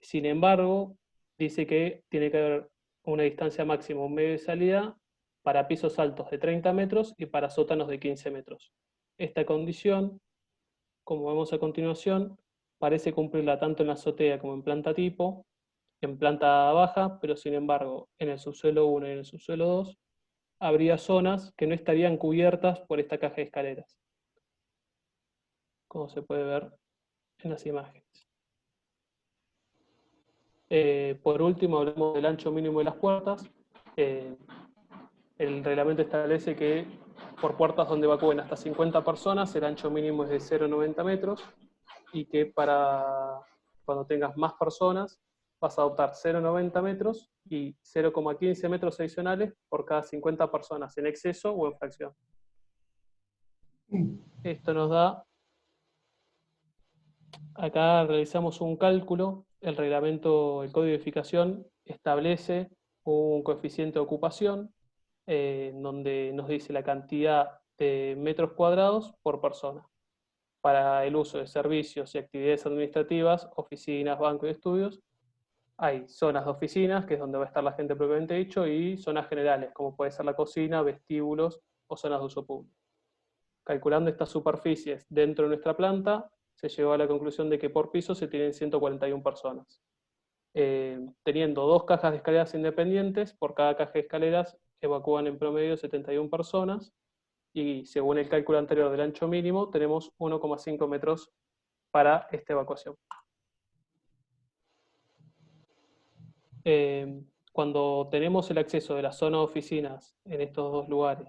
Sin embargo, dice que tiene que haber una distancia máxima, un medio de salida, para pisos altos de 30 metros y para sótanos de 15 metros. Esta condición, como vemos a continuación, parece cumplirla tanto en la azotea como en planta tipo, en planta baja, pero sin embargo, en el subsuelo 1 y en el subsuelo 2, habría zonas que no estarían cubiertas por esta caja de escaleras, como se puede ver en las imágenes. Por último, hablamos del ancho mínimo de las puertas. El reglamento establece que por puertas donde evacúen hasta 50 personas, el ancho mínimo es de 0,90 metros, y que para cuando tengas más personas, vas a adoptar 0,90 metros y 0,15 metros adicionales por cada 50 personas en exceso o en fracción. Esto nos da, acá realizamos un cálculo, el reglamento, el código de edificación establece un coeficiente de ocupación, donde nos dice la cantidad de metros cuadrados por persona, para el uso de servicios y actividades administrativas, oficinas, bancos y estudios. Hay zonas de oficinas, que es donde va a estar la gente propiamente dicho, y zonas generales, como puede ser la cocina, vestíbulos o zonas de uso público. Calculando estas superficies dentro de nuestra planta, se llegó a la conclusión de que por piso se tienen 141 personas. Teniendo 2 cajas de escaleras independientes, por cada caja de escaleras evacúan en promedio 71 personas, y según el cálculo anterior del ancho mínimo, tenemos 1,5 metros para esta evacuación. Cuando tenemos el acceso de la zona de oficinas en estos 2 lugares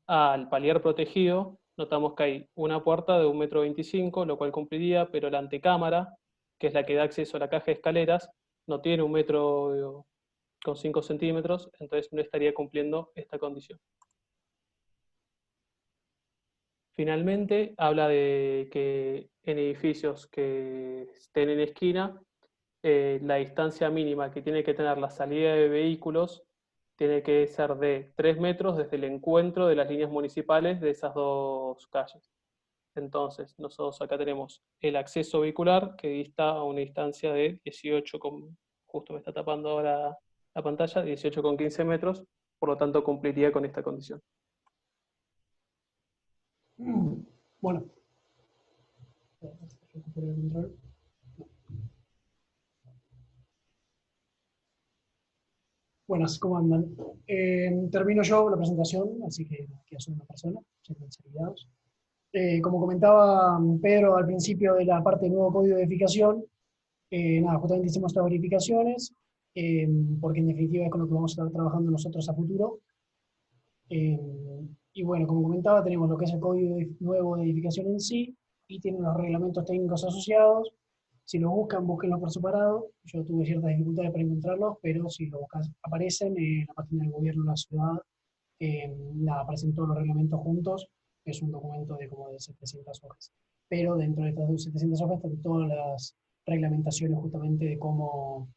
al palier protegido, notamos que hay una puerta de 1,25 m, lo cual cumpliría, pero la antecámara, que es la que da acceso a la caja de escaleras, no tiene 1,5 centímetros, entonces no estaría cumpliendo esta condición. Finalmente, habla de que en edificios que estén en esquina, la distancia mínima que tiene que tener la salida de vehículos tiene que ser de 3 metros desde el encuentro de las líneas municipales de esas 2 calles. Entonces, nosotros acá tenemos el acceso vehicular, que dista a una distancia de 18, justo me está tapando ahora la pantalla, 18,15 metros, por lo tanto cumpliría con esta condición. Bueno. Buenas, ¿cómo andan? Termino yo la presentación, así que soy una persona, siéntanse guiados. Como comentaba Pedro al principio de la parte del nuevo código de edificación, nada, justamente hicimos estas verificaciones, porque en definitiva es con lo que vamos a estar trabajando nosotros a futuro. Y bueno, como comentaba, tenemos lo que es el código nuevo de edificación en sí, y tiene los reglamentos técnicos asociados. Si lo buscan, búsquenlos por separado. Yo tuve ciertas dificultades para encontrarlos, pero si lo buscas, aparecen en la página del gobierno de la ciudad, aparecen todos los reglamentos juntos. Es un documento de como de 700 hojas. Pero dentro de estas 700 hojas están todas las reglamentaciones justamente de cómo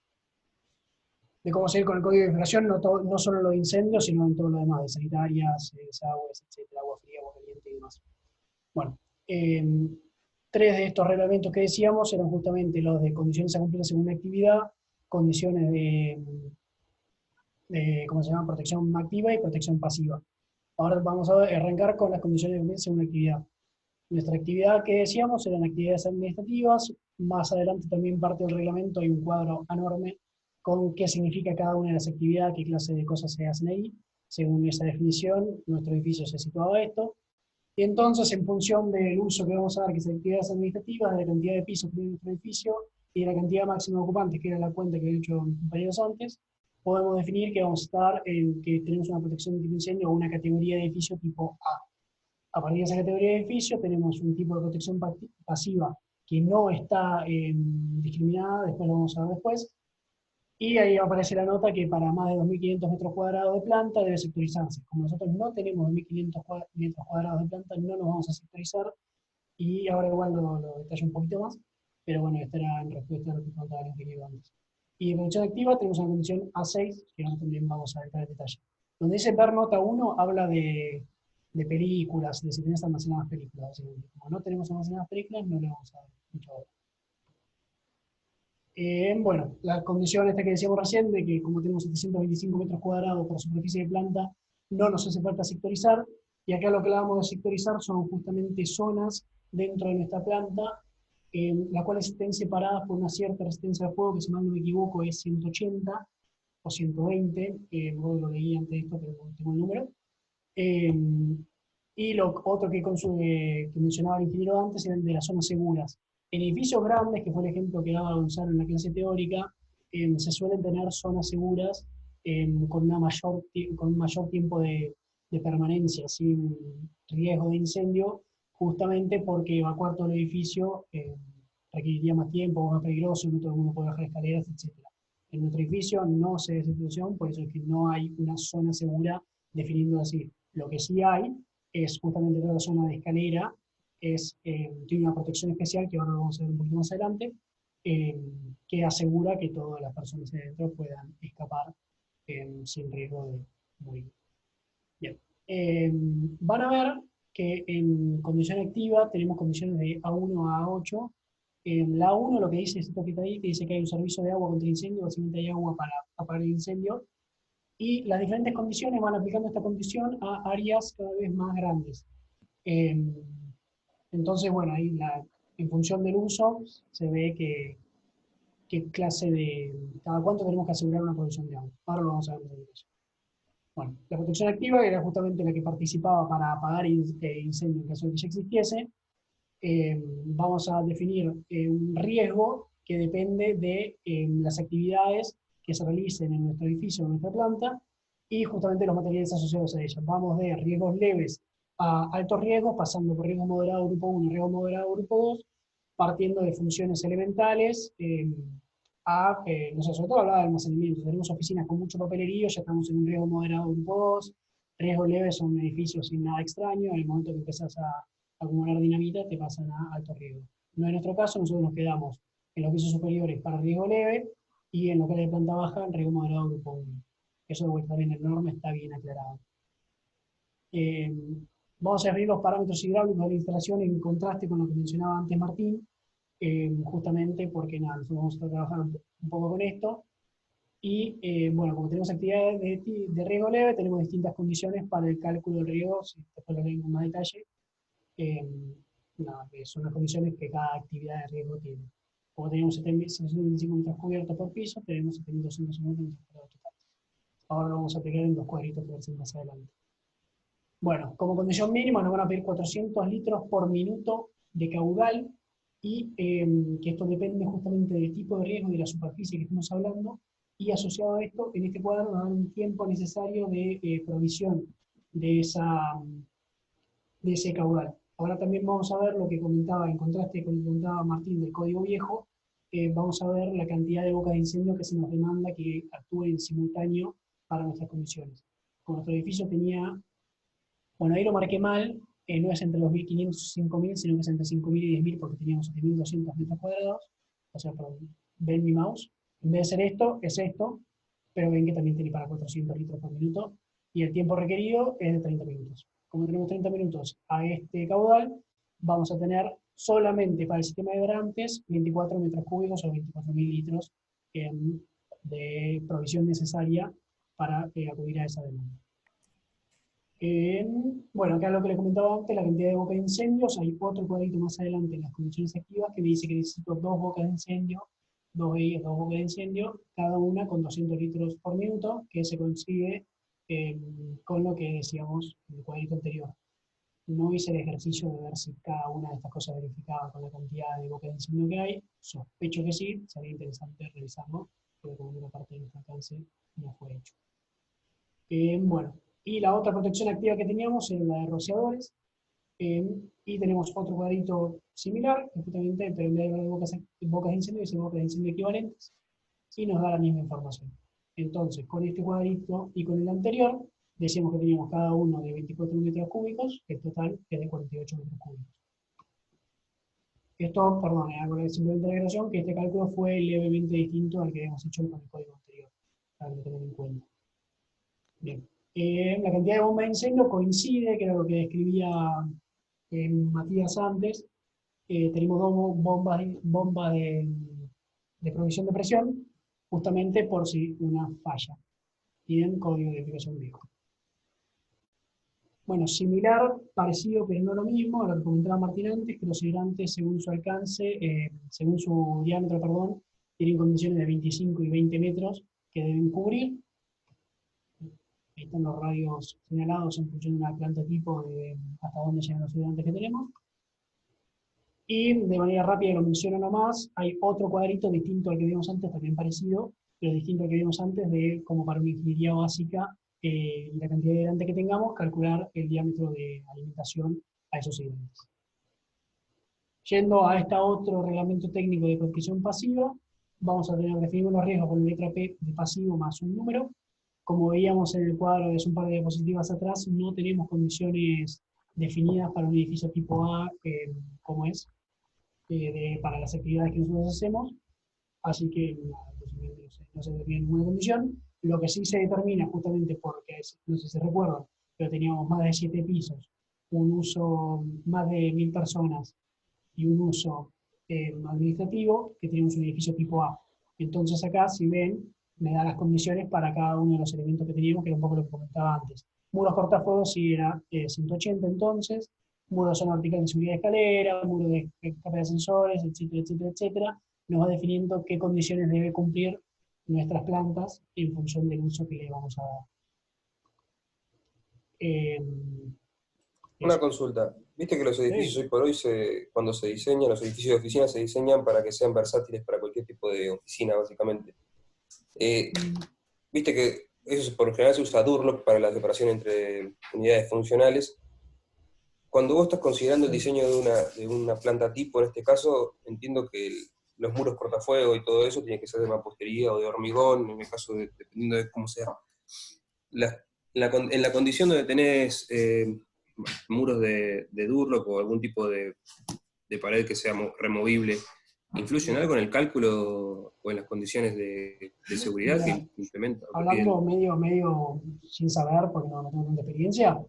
seguir con el código de edificación, no solo lo de incendios, sino en todo lo demás, de sanitarias, desagües, etcétera, agua fría, agua caliente y demás. Bueno, 3 de estos reglamentos que decíamos eran justamente los de condiciones a cumplir según la actividad, condiciones de ¿cómo se llama?, protección activa y protección pasiva. Ahora vamos a arrancar con las condiciones de cumplir según la actividad. Nuestra actividad que decíamos eran actividades administrativas. Más adelante también parte del reglamento hay un cuadro enorme con qué significa cada una de las actividades, qué clase de cosas se hacen ahí. Según esa definición, nuestro edificio se situaba esto. Y entonces, en función del uso que vamos a dar, que es actividades administrativas, de la cantidad de pisos que tiene nuestro edificio y de la cantidad máxima de ocupantes, que era la cuenta que había hecho mis compañeros antes, podemos definir que vamos a estar en que tenemos una protección de incendio o una categoría de edificio tipo A. A partir de esa categoría de edificio tenemos un tipo de protección pasiva que no está discriminada, después lo vamos a ver después, y ahí aparece la nota que para más de 2.500 metros cuadrados de planta debe sectorizarse. Como nosotros no tenemos 2.500 metros cuadrados de planta, no nos vamos a sectorizar, y ahora igual lo detallo un poquito más, pero bueno, esta era en respuesta a lo que contaba el ingeniero antes. Y en condición activa tenemos una condición A6, que ahora también vamos a entrar en detalle. Donde dice ver nota 1, habla de películas, de si tenés almacenadas películas. Como no tenemos almacenadas películas, no le vamos a dar mucho ahora. Bueno, la condición esta que decíamos recién, de que como tenemos 725 metros cuadrados por superficie de planta, no nos hace falta sectorizar, y acá lo que hablábamos de sectorizar son justamente zonas dentro de nuestra planta, las cuales estén separadas por una cierta resistencia de fuego, que si mal no me equivoco es 180 o 120, luego lo leí antes de esto, pero no tengo el número. Y lo otro que mencionaba el ingeniero antes era el de las zonas seguras. En edificios grandes, que fue el ejemplo que daba Gonzalo en la clase teórica, se suelen tener zonas seguras con un mayor tiempo de permanencia, sin riesgo de incendio, justamente porque evacuar todo el edificio requeriría más tiempo, más peligroso, no todo el mundo puede bajar escaleras, etc. En nuestro edificio no se da esa situación, por eso es que no hay una zona segura definiendo así. Lo que sí hay es justamente toda la zona de escalera, tiene una protección especial, que ahora lo vamos a ver un poquito más adelante, que asegura que todas las personas adentro puedan escapar sin riesgo de morir. Bien. Van a ver que en condición activa tenemos condiciones de A1 a A8. En la A1 lo que dice es esto que está ahí, que dice que hay un servicio de agua contra incendio, básicamente hay agua para apagar el incendio, y las diferentes condiciones van aplicando esta condición a áreas cada vez más grandes. Entonces, bueno, ahí en función del uso se ve qué clase cada cuánto tenemos que asegurar una producción de agua. Ahora lo vamos a ver en eso. Bueno, la protección activa era justamente la que participaba para apagar incendio en caso de que ya existiese. Vamos a definir un riesgo que depende de las actividades que se realicen en nuestro edificio, en nuestra planta, y justamente los materiales asociados a ellas. Vamos de riesgos leves a altos riesgos, pasando por riesgo moderado grupo 1 y riesgo moderado grupo 2, partiendo de funciones elementales no sé, sobre todo hablaba de almacenamiento. Tenemos oficinas con mucho papelerío, ya estamos en un riesgo moderado grupo 2, riesgo leve son edificios sin nada extraño, en el momento que empezás a acumular dinamita te pasan a alto riesgo. No es nuestro caso, nosotros nos quedamos en los pisos superiores para riesgo leve y en lo que es de planta baja en riesgo moderado grupo 1. Eso de vuelta también en la norma está bien aclarado. Vamos a definir los parámetros hidráulicos de la instalación en contraste con lo que mencionaba antes Martín, justamente porque nada, nosotros vamos a estar trabajando un poco con esto. Y bueno, como tenemos actividades de riesgo leve, tenemos distintas condiciones para el cálculo del riesgo, si después lo leen con más detalle. Nada, son las condiciones que cada actividad de riesgo tiene. Como tenemos 725 metros cubiertos por piso, tenemos 7.250 metros cuadrados totales. Ahora lo vamos a aplicar en dos cuadritos que verán más adelante. Bueno, como condición mínima nos van a pedir 400 litros por minuto de caudal, y que esto depende justamente del tipo de riesgo y de la superficie que estamos hablando, y asociado a esto, en este cuadro nos dan un tiempo necesario de provisión de ese caudal. Ahora también vamos a ver lo que comentaba, en contraste con lo que comentaba Martín del código viejo, vamos a ver la cantidad de bocas de incendio que se nos demanda que actúen en simultáneo para nuestras condiciones. Como nuestro edificio tenía, bueno, ahí lo marqué mal, no es entre los 1.500 y 5.000, sino que es entre 5.000 y 10.000 porque teníamos 7.200 metros cuadrados, o sea, ven mi mouse, en vez de ser esto, es esto, pero ven que también tiene para 400 litros por minuto, y el tiempo requerido es de 30 minutos. Como tenemos 30 minutos a este caudal, vamos a tener solamente para el sistema de hidrantes 24 metros cúbicos o 24.000 litros de provisión necesaria para acudir a esa demanda. Bueno, acá lo que les comentaba antes, la cantidad de bocas de incendios, hay otro cuadrito más adelante en las condiciones activas que me dice que necesito 2 bocas de incendio, 2 de ellas, 2 bocas de incendio, cada una con 200 litros por minuto, que se consigue con lo que decíamos en el cuadrito anterior. No hice el ejercicio de ver si cada una de estas cosas verificaba con la cantidad de bocas de incendio que hay, sospecho que sí, sería interesante revisarlo, pero como una parte de nuestro alcance no fue hecho. Bueno, y la otra protección activa que teníamos era la de rociadores, y tenemos otro cuadrito similar, que justamente, pero en vez de bocas de incendio, dice bocas de incendio equivalentes, y nos da la misma información. Entonces, con este cuadrito y con el anterior, decíamos que teníamos cada uno de 24 metros cúbicos, que el total es de 48 metros cúbicos. Esto, perdón, hago simplemente la agregación, que este cálculo fue levemente distinto al que habíamos hecho con el código anterior, para que lo tengan en cuenta. Bien. La cantidad de bombas de incendio coincide, que era lo que describía Matías antes. Tenemos 2 bombas de provisión de presión, justamente por si una falla. Bien, código de edificación viejo. Bueno, similar, parecido, pero no lo mismo, a lo que comentaba Martín antes, que los hidrantes, según su alcance, según su diámetro, perdón, tienen condiciones de 25 y 20 metros que deben cubrir. Ahí están los radios señalados en función de una planta tipo de hasta dónde llegan los hidrantes que tenemos. Y de manera rápida lo menciono nomás, hay otro cuadrito distinto al que vimos antes, también parecido, pero distinto al que vimos antes, de como para una ingeniería básica, la cantidad de hidrante que tengamos, calcular el diámetro de alimentación a esos hidrantes. Yendo a este otro reglamento técnico de prescripción pasiva, vamos a tener definidos los riesgos con la letra P de pasivo más un número. Como veíamos en el cuadro de hace un par de diapositivas atrás, no tenemos condiciones definidas para un edificio tipo A, como es, para las actividades que nosotros hacemos, así que no se determina ninguna condición. Lo que sí se determina, justamente porque, no sé si se recuerdan, pero teníamos más de 7 pisos, un uso más de 1000 personas y un uso administrativo, que teníamos un edificio tipo A. Entonces acá, si ven, me da las condiciones para cada uno de los elementos que teníamos, que era un poco lo que comentaba antes. Muros cortafuegos sí era 180 entonces, muros zona vertical de seguridad de escalera, muros de capa de ascensores, etcétera, etcétera, etcétera. Nos va definiendo qué condiciones debe cumplir nuestras plantas en función del uso que le vamos a dar. Una consulta. Viste que los edificios hoy por hoy, cuando se diseñan, los edificios de oficina se diseñan para que sean versátiles para cualquier tipo de oficina, básicamente. Viste que eso por lo general se usa Durlock para la separación entre unidades funcionales. Cuando vos estás considerando el diseño de una planta tipo, en este caso, entiendo que los muros cortafuego y todo eso tiene que ser de mampostería o de hormigón, en el caso dependiendo de cómo sea. En la condición donde tenés muros de Durlock o algún tipo de pared que sea removible, ¿influye en algo en el cálculo o en las condiciones de seguridad que implementa? Hablando medio sin saber, porque no tengo tanta experiencia,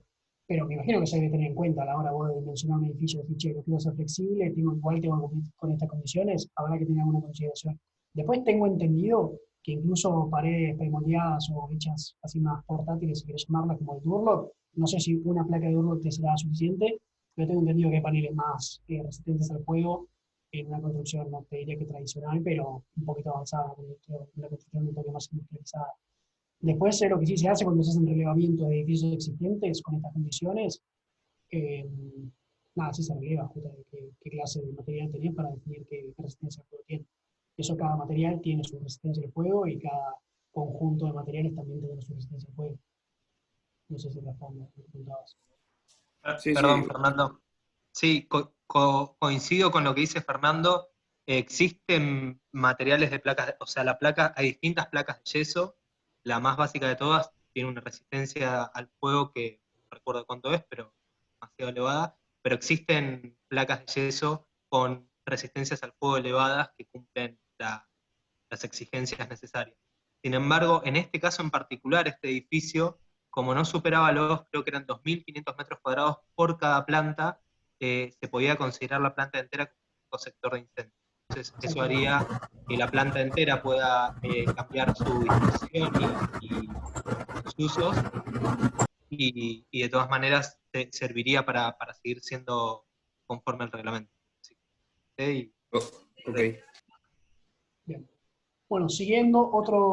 pero me imagino que se debe tener en cuenta a la hora de mencionar un edificio, decir, che, lo quiero ser flexible, tengo que cumplir con estas condiciones, habrá que tener alguna consideración. Después tengo entendido que incluso paredes premoldeadas o hechas así más portátiles, si querés llamarlas, como el Durlock, no sé si una placa de Durlock te será suficiente, pero tengo entendido que hay paneles más resistentes al fuego en una construcción, no te diría que tradicional, pero un poquito avanzada, una construcción un poco más industrializada. Después, lo que sí se hace cuando se hacen relevamientos de edificios existentes con estas condiciones, nada, sí se releva qué clase de material tenés para definir qué resistencia al fuego tiene. Eso, cada material tiene su resistencia al fuego y cada conjunto de materiales también tiene su resistencia al fuego. No sé si respondo lo que preguntabas. Perdón, Fernando. Sí, coincido con lo que dice Fernando. Existen materiales de placas, o sea, hay distintas placas de yeso. La más básica de todas tiene una resistencia al fuego que no recuerdo cuánto es, pero demasiado elevada. Pero existen placas de yeso con resistencias al fuego elevadas que cumplen las exigencias necesarias. Sin embargo, en este caso en particular, este edificio, como no superaba creo que eran 2.500 metros cuadrados por cada planta, se podía considerar la planta entera como sector de incendio. Entonces, eso haría que la planta entera pueda cambiar su disposición y sus usos, y de todas maneras serviría para seguir siendo conforme al reglamento. ¿Sí? Okay. Bien. Bueno, siguiendo otra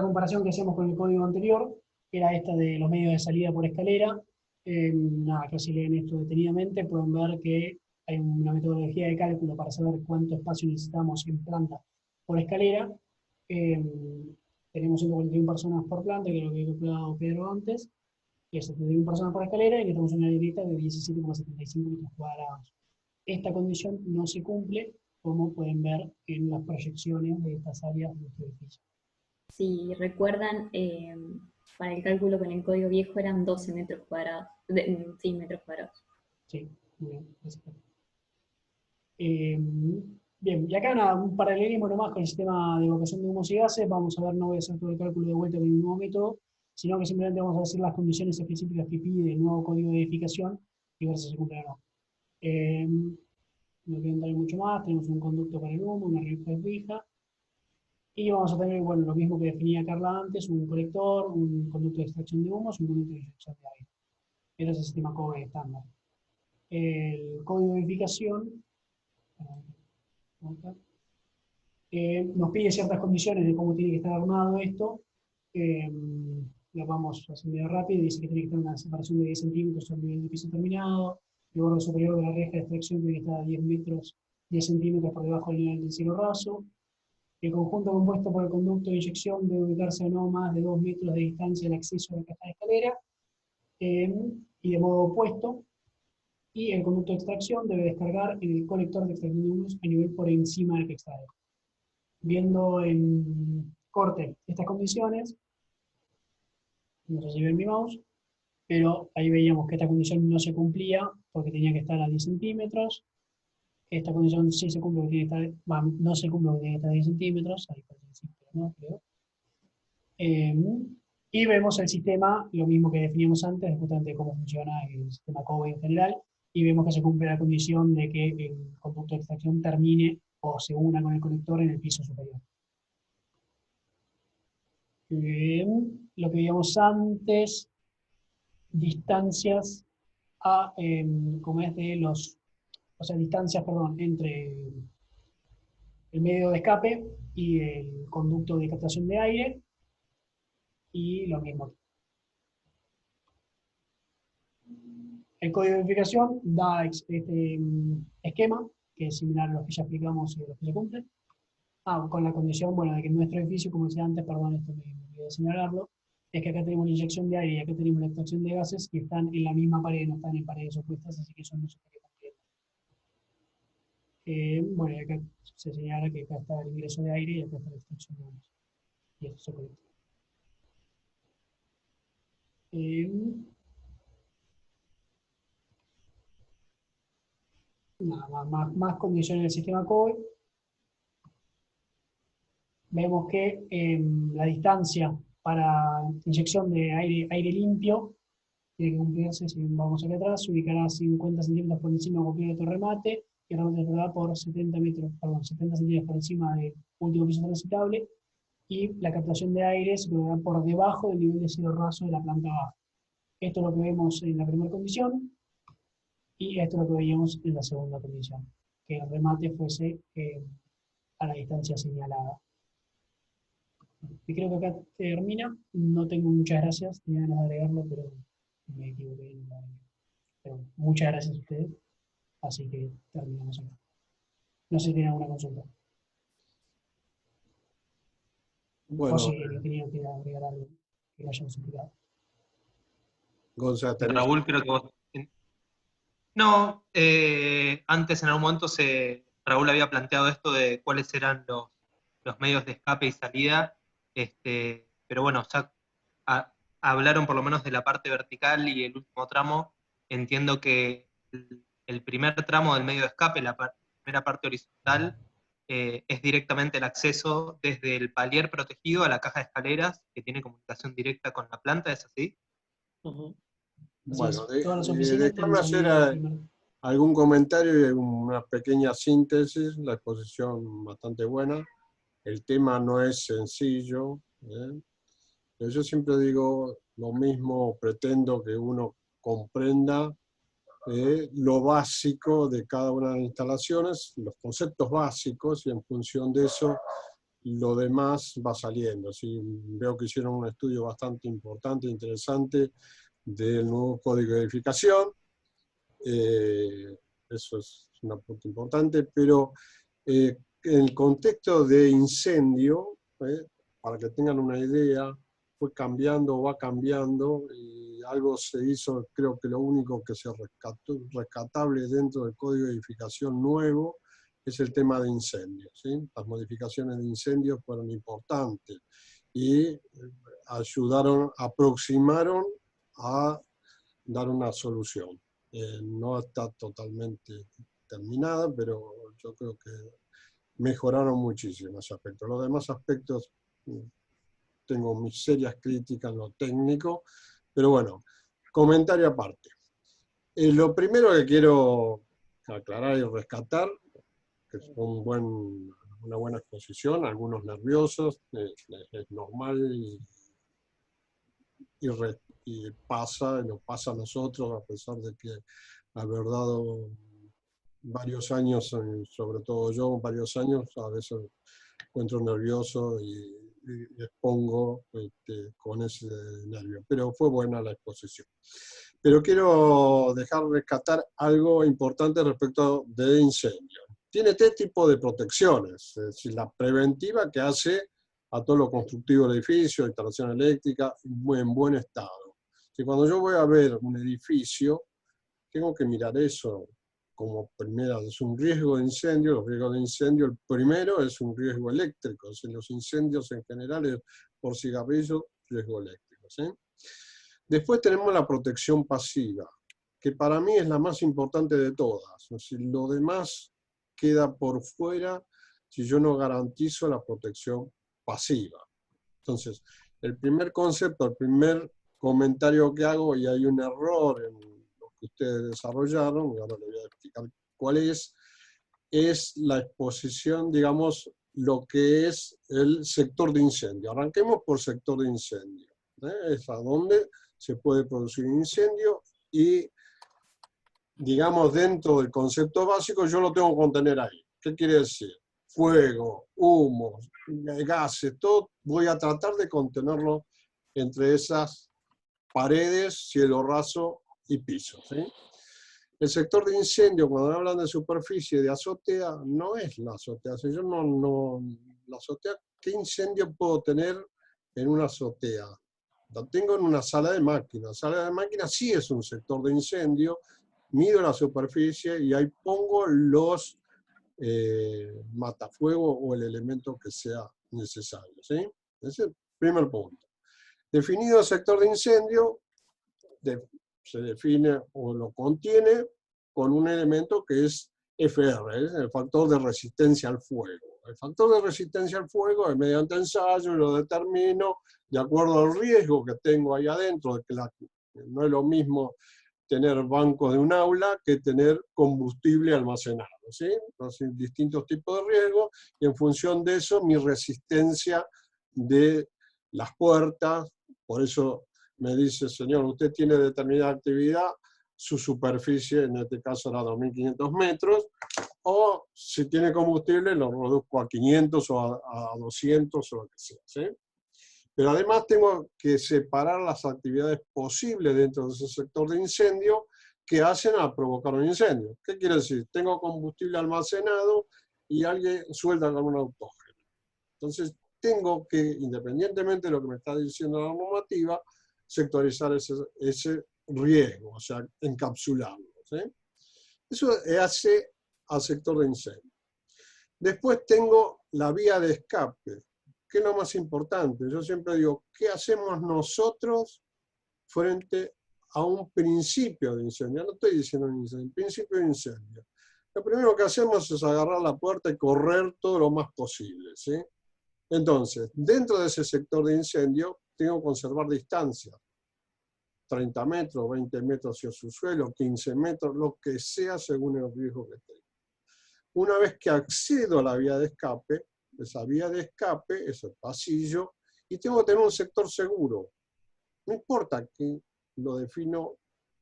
comparación que hacíamos con el código anterior, era esta de los medios de salida por escalera. Nada, que si leen esto detenidamente pueden ver que hay una metodología de cálculo para saber cuánto espacio necesitamos en planta por escalera. Tenemos 141 personas por planta, que es lo que había calculado Pedro antes, que es 71 personas por escalera, y que tenemos una libreta de 17,75 metros cuadrados. Esta condición no se cumple, como pueden ver en las proyecciones de estas áreas de nuestro edificio. Si recuerdan, para el cálculo con el código viejo eran 12 metros cuadrados. Sí, metros cuadrados. Sí, muy bien. Bien, y acá un paralelismo nomás con el sistema de evacuación de humos y gases. Vamos a ver, no voy a hacer todo el cálculo de vuelta con el nuevo método, sino que simplemente vamos a decir las condiciones específicas que pide el nuevo código de edificación y ver si se cumplen o no. no quiero entrar mucho más, tenemos un conducto para el humo, una reacción fija, y vamos a tener, bueno, lo mismo que definía Carla antes, un colector, un conducto de extracción de humos, un conducto de inyección de aire. Ese es el sistema COBE estándar. El código de verificación nos pide ciertas condiciones de cómo tiene que estar armado esto. Lo vamos haciendo medio rápido. Dice que tiene que estar una separación de 10 centímetros sobre el nivel de piso terminado. El borde superior de la reja de extracción tiene que estar a 10 centímetros por debajo del nivel del cielo raso. El conjunto compuesto por el conducto de inyección debe ubicarse a no más de 2 metros de distancia del acceso a la caja de escalera, y de modo opuesto. Y el conducto de extracción debe descargar en el colector de extracción de humos a nivel por encima del que extrae. Viendo en corte estas condiciones, no sé si ven mi mouse, pero ahí veíamos que esta condición no se cumplía porque tenía que estar a 10 centímetros. Esta condición sí se cumple, porque tiene que estar, no se cumple porque tiene que estar a 10 centímetros, ahí parece que sí, pero no, creo. Y vemos el sistema, lo mismo que definíamos antes, justamente cómo funciona el sistema COBE en general, y vemos que se cumple la condición de que el conducto de extracción termine o se una con el conector en el piso superior. Lo que vimos antes, distancias como es de los, o sea, distancias, perdón, entre el medio de escape y el conducto de captación de aire, y lo mismo. El código de verificación da este esquema, que es similar a los que ya explicamos y a los que se cumplen. Con la condición, bueno, de que en nuestro edificio, como decía antes, perdón, esto me olvidé señalarlo, es que acá tenemos la inyección de aire y acá tenemos la extracción de gases que están en la misma pared, no están en paredes opuestas, así que eso no se tiene que cumplir. Bueno, y acá se señala que acá está el ingreso de aire y acá está la extracción de gases. Y esto se conecta. Nada más condiciones del sistema COBE. Vemos que la distancia para inyección de aire limpio tiene que cumplirse, si vamos aquí atrás, se ubicará a 50 centímetros por encima del completo remate, y el remate estará por 70 centímetros por encima del último piso transitable, y la captación de aire se colocará por debajo del nivel de cielo raso de la planta baja. Esto es lo que vemos en la primera condición, y esto es lo que veíamos en la segunda condición, que el remate fuese a la distancia señalada. Y creo que acá termina. No tengo muchas gracias, tenía ganas de agregarlo, pero me equivoqué. Pero muchas gracias a ustedes. Así que terminamos acá. No sé si tienen alguna consulta. Bueno, o si tenía que agregar algo que lo hayamos explicado. Gonzalo, Raúl, creo que vos... No, antes en algún momento Raúl había planteado esto de cuáles eran los medios de escape y salida, pero bueno, ya hablaron por lo menos de la parte vertical y el último tramo. Entiendo que el primer tramo del medio de escape, la primera parte horizontal, es directamente el acceso desde el palier protegido a la caja de escaleras, que tiene comunicación directa con la planta, ¿es así? bueno, Todas las oficinas déjame tienen hacer salida primero. algún comentario y una pequeña síntesis. La exposición bastante buena. El tema no es sencillo, pero yo siempre digo lo mismo, pretendo que uno comprenda lo básico de cada una de las instalaciones, los conceptos básicos, y en función de eso lo demás va saliendo. ¿Sí? Veo que hicieron un estudio bastante importante, interesante, del nuevo código de edificación. Eso es una punto importante, pero en el contexto de incendio, para que tengan una idea, fue cambiando, va cambiando, y algo se hizo. Creo que lo único que se rescatable dentro del código de edificación nuevo es el tema de incendios. ¿Sí? Las modificaciones de incendios fueron importantes y aproximaron a dar una solución. No está totalmente terminada, pero yo creo que mejoraron muchísimo ese aspecto. Los demás aspectos, tengo mis serias críticas en lo técnico, pero bueno, comentario aparte. Lo primero que quiero aclarar y rescatar, que es una buena exposición, algunos nerviosos, es normal y nos pasa a nosotros, a pesar de que haber dado varios años, sobre todo yo, varios años, a veces encuentro nervioso y expongo con ese nervio. Pero fue buena la exposición. Pero quiero rescatar algo importante respecto de incendio. Tiene tres tipos de protecciones, es decir, la preventiva que hace a todo lo constructivo del edificio, instalación eléctrica, en buen estado. Si cuando yo voy a ver un edificio, tengo que mirar eso como primera, es un riesgo de incendio. Los riesgos de incendio, el primero es un riesgo eléctrico, si los incendios en general es por cigarrillo, riesgo eléctrico, ¿sí? Después tenemos la protección pasiva, que para mí es la más importante de todas. Es decir, lo demás queda por fuera si yo no garantizo la protección pasiva. Entonces, el primer concepto, el primer comentario que hago, y hay un error en lo que ustedes desarrollaron, y ahora les voy a explicar cuál es la exposición, digamos, lo que es el sector de incendio. Arranquemos por sector de incendio. Es a donde se puede producir incendio y, digamos, dentro del concepto básico yo lo tengo que contener ahí. ¿Qué quiere decir? Fuego, humo, gases, todo voy a tratar de contenerlo entre esas paredes, cielo raso y piso, ¿sí? El sector de incendio, cuando hablan de superficie, de azotea, no es la azotea. Si yo la azotea, ¿qué incendio puedo tener en una azotea? Lo tengo en una sala de máquinas. La sala de máquinas sí es un sector de incendio, mido la superficie y ahí pongo los matafuego o el elemento que sea necesario, ¿sí? Ese es el primer punto. Definido el sector de incendio, se define o lo contiene con un elemento que es FR, ¿es? El factor de resistencia al fuego. El factor de resistencia al fuego es mediante ensayo, lo determino de acuerdo al riesgo que tengo ahí adentro, de que no es lo mismo tener bancos de un aula que tener combustible almacenado, ¿sí? Entonces, distintos tipos de riesgo, y en función de eso, mi resistencia de las puertas. Por eso me dice, señor, usted tiene determinada actividad, su superficie, en este caso era 2.500 metros, o si tiene combustible, lo reduzco a 500 o a 200 o lo que sea, ¿sí? Pero además tengo que separar las actividades posibles dentro de ese sector de incendio que hacen a provocar un incendio. ¿Qué quiere decir? Tengo combustible almacenado y alguien suelta con un autógeno. Entonces tengo que, independientemente de lo que me está diciendo la normativa, sectorizar ese riesgo, o sea, encapsularlo, ¿sí? Eso hace al sector de incendio. Después tengo la vía de escape. ¿Qué es lo más importante? Yo siempre digo, ¿qué hacemos nosotros frente a un principio de incendio? No estoy diciendo un incendio, principio de incendio. Lo primero que hacemos es agarrar la puerta y correr todo lo más posible, ¿sí? Entonces, dentro de ese sector de incendio, tengo que conservar distancia. 30 metros, 20 metros hacia su suelo, 15 metros, lo que sea según el riesgo que tenga. Una vez que accedo a la vía de escape, esa vía de escape es el pasillo, y tengo que tener un sector seguro. No importa que lo defino,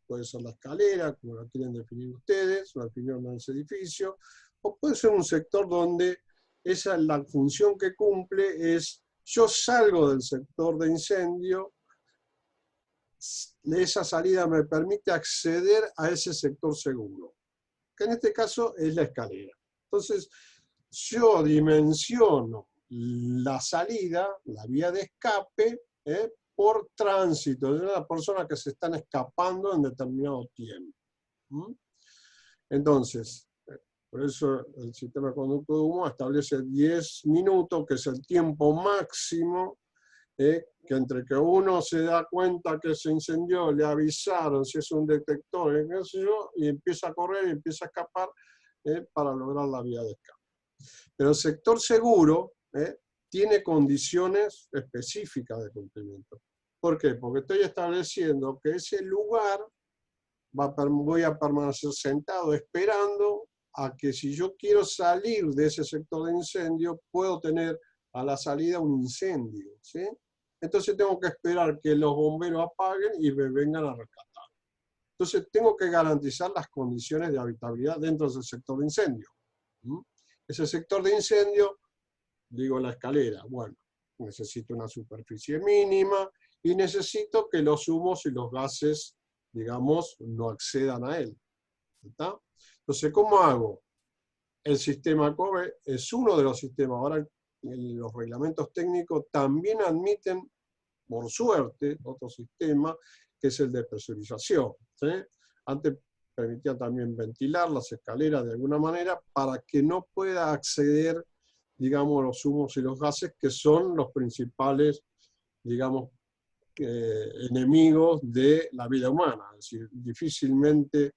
puede ser la escalera, como la quieren definir ustedes, la definición de ese edificio, o puede ser un sector donde esa, la función que cumple es, yo salgo del sector de incendio, esa salida me permite acceder a ese sector seguro, que en este caso es la escalera. Entonces, yo dimensiono la salida, la vía de escape, por tránsito, de las personas que se están escapando en determinado tiempo. Entonces, por eso el sistema de conducto de humo establece 10 minutos, que es el tiempo máximo, que entre que uno se da cuenta que se incendió, le avisaron si es un detector, qué sé yo, y empieza a correr y empieza a escapar para lograr la vía de escape. Pero el sector seguro tiene condiciones específicas de cumplimiento. ¿Por qué? Porque estoy estableciendo que ese lugar voy a permanecer sentado esperando a que si yo quiero salir de ese sector de incendio, puedo tener a la salida un incendio, ¿sí? Entonces tengo que esperar que los bomberos apaguen y me vengan a rescatar. Entonces tengo que garantizar las condiciones de habitabilidad dentro de ese sector de incendio. Ese sector de incendio, digo la escalera, bueno, necesito una superficie mínima y necesito que los humos y los gases, digamos, no accedan a él. ¿Está? Entonces, ¿cómo hago? El sistema COBE es uno de los sistemas. Ahora los reglamentos técnicos también admiten, por suerte, otro sistema, que es el de presurización, ¿sí? Antes permitía también ventilar las escaleras de alguna manera para que no pueda acceder, digamos, los humos y los gases, que son los principales, digamos, enemigos de la vida humana. Es decir, difícilmente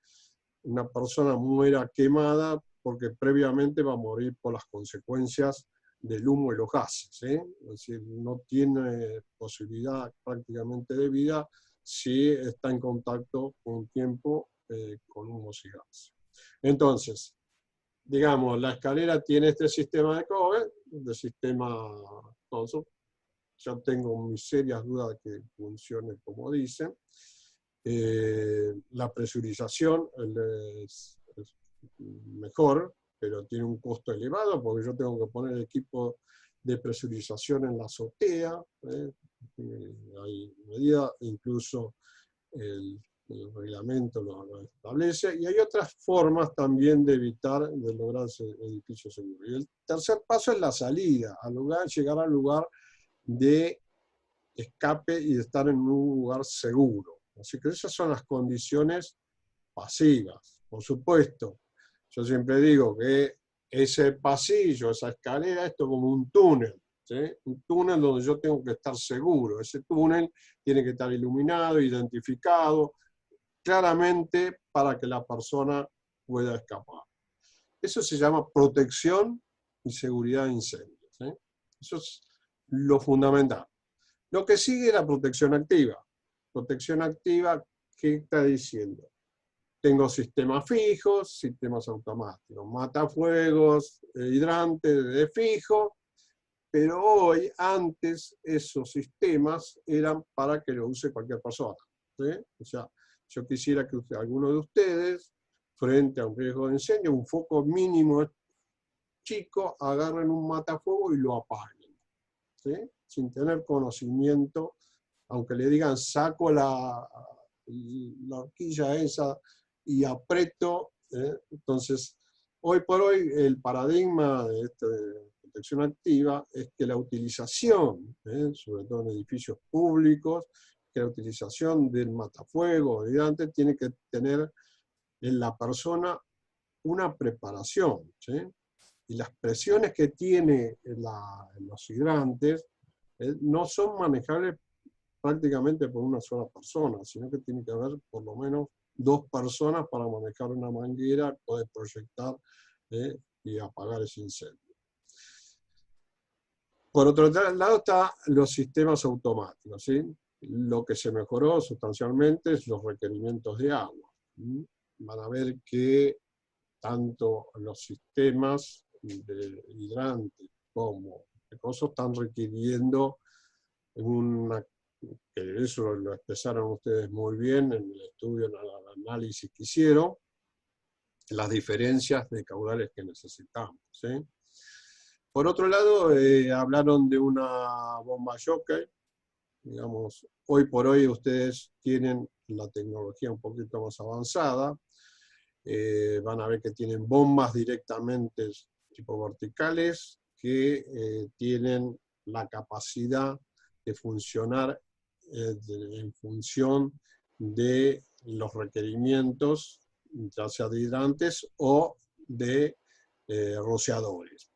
una persona muera quemada porque previamente va a morir por las consecuencias del humo y los gases, ¿sí? Es decir, no tiene posibilidad prácticamente de vida si está en contacto con un tiempo con humos y gases. Entonces, digamos, la escalera tiene este sistema de COBE, de sistema, entonces, yo tengo mis serias dudas de que funcione como dicen. La presurización es mejor, pero tiene un costo elevado porque yo tengo que poner equipo de presurización en la azotea. Hay medida, incluso el reglamento lo establece, y hay otras formas también de evitar, de lograr ese edificio seguro. Y el tercer paso es la salida, llegar al lugar de escape y de estar en un lugar seguro. Así que esas son las condiciones pasivas. Por supuesto, yo siempre digo que ese pasillo, esa escalera, esto es como un túnel, ¿sí? Un túnel donde yo tengo que estar seguro. Ese túnel tiene que estar iluminado, identificado, claramente para que la persona pueda escapar. Eso se llama protección y seguridad de incendios, ¿sí? Eso es lo fundamental. Lo que sigue es la protección activa. Protección activa, ¿qué está diciendo? Tengo sistemas fijos, sistemas automáticos, matafuegos, hidrantes de fijo, pero hoy, antes, esos sistemas eran para que lo use cualquier persona, ¿sí? O sea, yo quisiera que alguno de ustedes, frente a un riesgo de incendio, un foco mínimo chico, agarren un matafuego y lo apaguen, ¿sí? Sin tener conocimiento, aunque le digan saco la horquilla esa y aprieto. Entonces, hoy por hoy el paradigma de esta protección activa es que la utilización, sobre todo en edificios públicos, que la utilización del matafuego, hidrante, tiene que tener en la persona una preparación, ¿sí? Y las presiones que tiene en los hidrantes no son manejables prácticamente por una sola persona, sino que tiene que haber por lo menos 2 personas para manejar una manguera, poder proyectar y apagar ese incendio. Por otro lado están los sistemas automáticos, ¿sí? Lo que se mejoró sustancialmente es los requerimientos de agua. Van a ver que tanto los sistemas de hidrantes como de cosas están requiriendo que eso lo expresaron ustedes muy bien en el estudio, en el análisis que hicieron, las diferencias de caudales que necesitamos, ¿sí? Por otro lado, hablaron de una bomba jockey. Digamos, hoy por hoy ustedes tienen la tecnología un poquito más avanzada. Van a ver que tienen bombas directamente tipo verticales que tienen la capacidad de funcionar en función de los requerimientos, ya sea de hidrantes o de rociadores.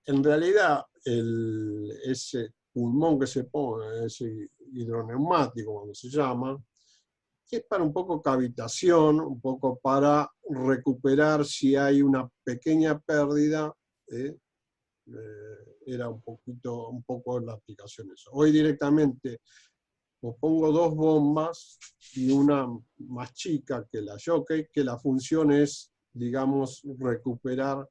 En realidad, ese pulmón que se pone, ese hidroneumático, como se llama, es para un poco cavitación, un poco para recuperar si hay una pequeña pérdida. Era un poco la aplicación de eso. Hoy directamente o pongo dos bombas y una más chica que la jockey, que la función es, digamos, recuperar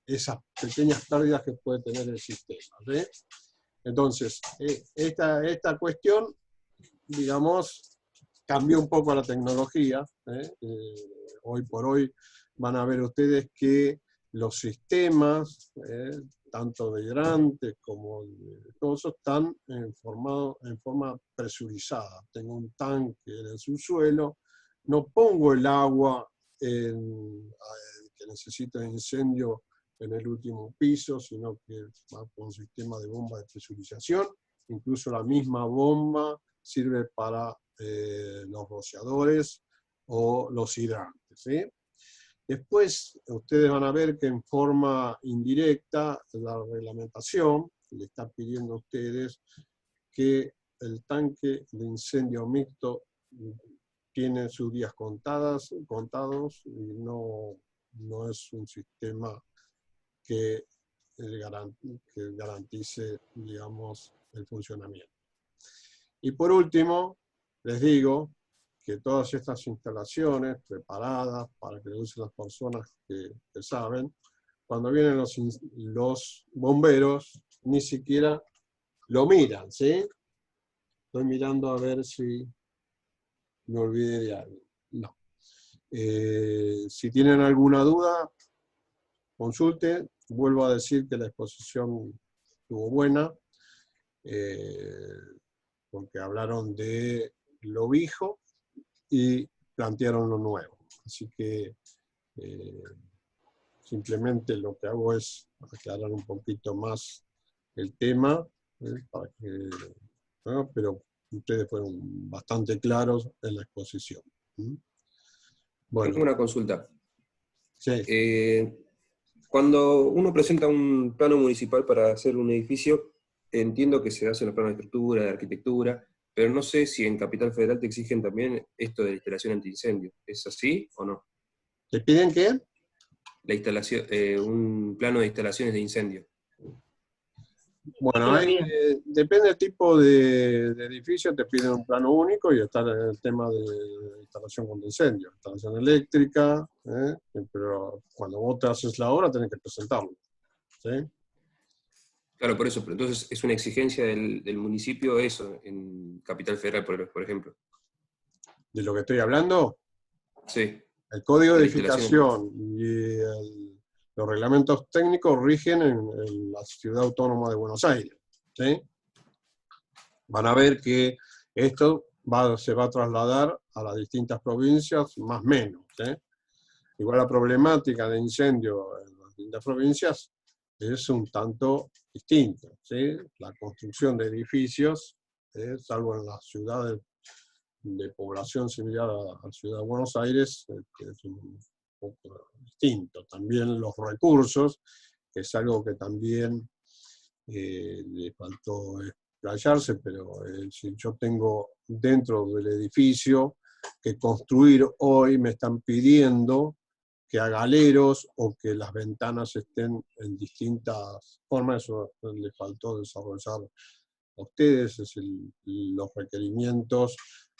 esas pequeñas pérdidas que puede tener el sistema. ¿Sí? Entonces, esta cuestión, digamos, cambió un poco la tecnología. Hoy por hoy van a ver ustedes que los sistemas, tanto de hidrantes como de cosas, están en forma presurizada. Tengo un tanque en el subsuelo, no pongo el agua que necesita incendio en el último piso, sino que va con un sistema de bomba de presurización. Incluso la misma bomba sirve para los rociadores o los hidrantes. ¿Sí? Después, ustedes van a ver que en forma indirecta, la reglamentación le está pidiendo a ustedes que el tanque de incendio mixto tiene sus días contados y no es un sistema que garantice, digamos, el funcionamiento. Y por último, les digo que todas estas instalaciones preparadas para que lo usen las personas que saben, cuando vienen los bomberos, ni siquiera lo miran, ¿sí? Estoy mirando a ver si me olvidé de algo. No. Si tienen alguna duda, consulte. Vuelvo a decir que la exposición estuvo buena, porque hablaron de lo viejo y plantearon lo nuevo. Así que simplemente lo que hago es aclarar un poquito más el tema, para que, ¿no? Pero ustedes fueron bastante claros en la exposición. Bueno. Tengo una consulta. Sí. Cuando uno presenta un plano municipal para hacer un edificio, entiendo que se hace en los planos de estructura, de arquitectura, pero no sé si en Capital Federal te exigen también esto de la instalación antiincendio. ¿Es así o no? ¿Te piden qué? La instalación, un plano de instalaciones de incendio. Bueno, depende del tipo de edificio, te piden un plano único y está el tema de instalación contra incendio, instalación eléctrica, pero cuando vos te haces la obra tenés que presentarlo. ¿Sí? Claro, por eso, pero entonces es una exigencia del municipio eso, en Capital Federal, por ejemplo. ¿De lo que estoy hablando? Sí. El código de edificación y los reglamentos técnicos rigen en la Ciudad Autónoma de Buenos Aires. ¿Sí? Van a ver que esto se va a trasladar a las distintas provincias, más o menos. ¿Sí? Igual la problemática de incendio en las distintas provincias es un tanto distinta. ¿Sí? La construcción de edificios, salvo en las ciudades de población similar a la Ciudad de Buenos Aires, es un poco distinto. También los recursos, que es algo que también le faltó explayarse, pero si yo tengo dentro del edificio que construir hoy, me están pidiendo que haga aleros o que las ventanas estén en distintas formas, eso le faltó desarrollar a ustedes, los requerimientos,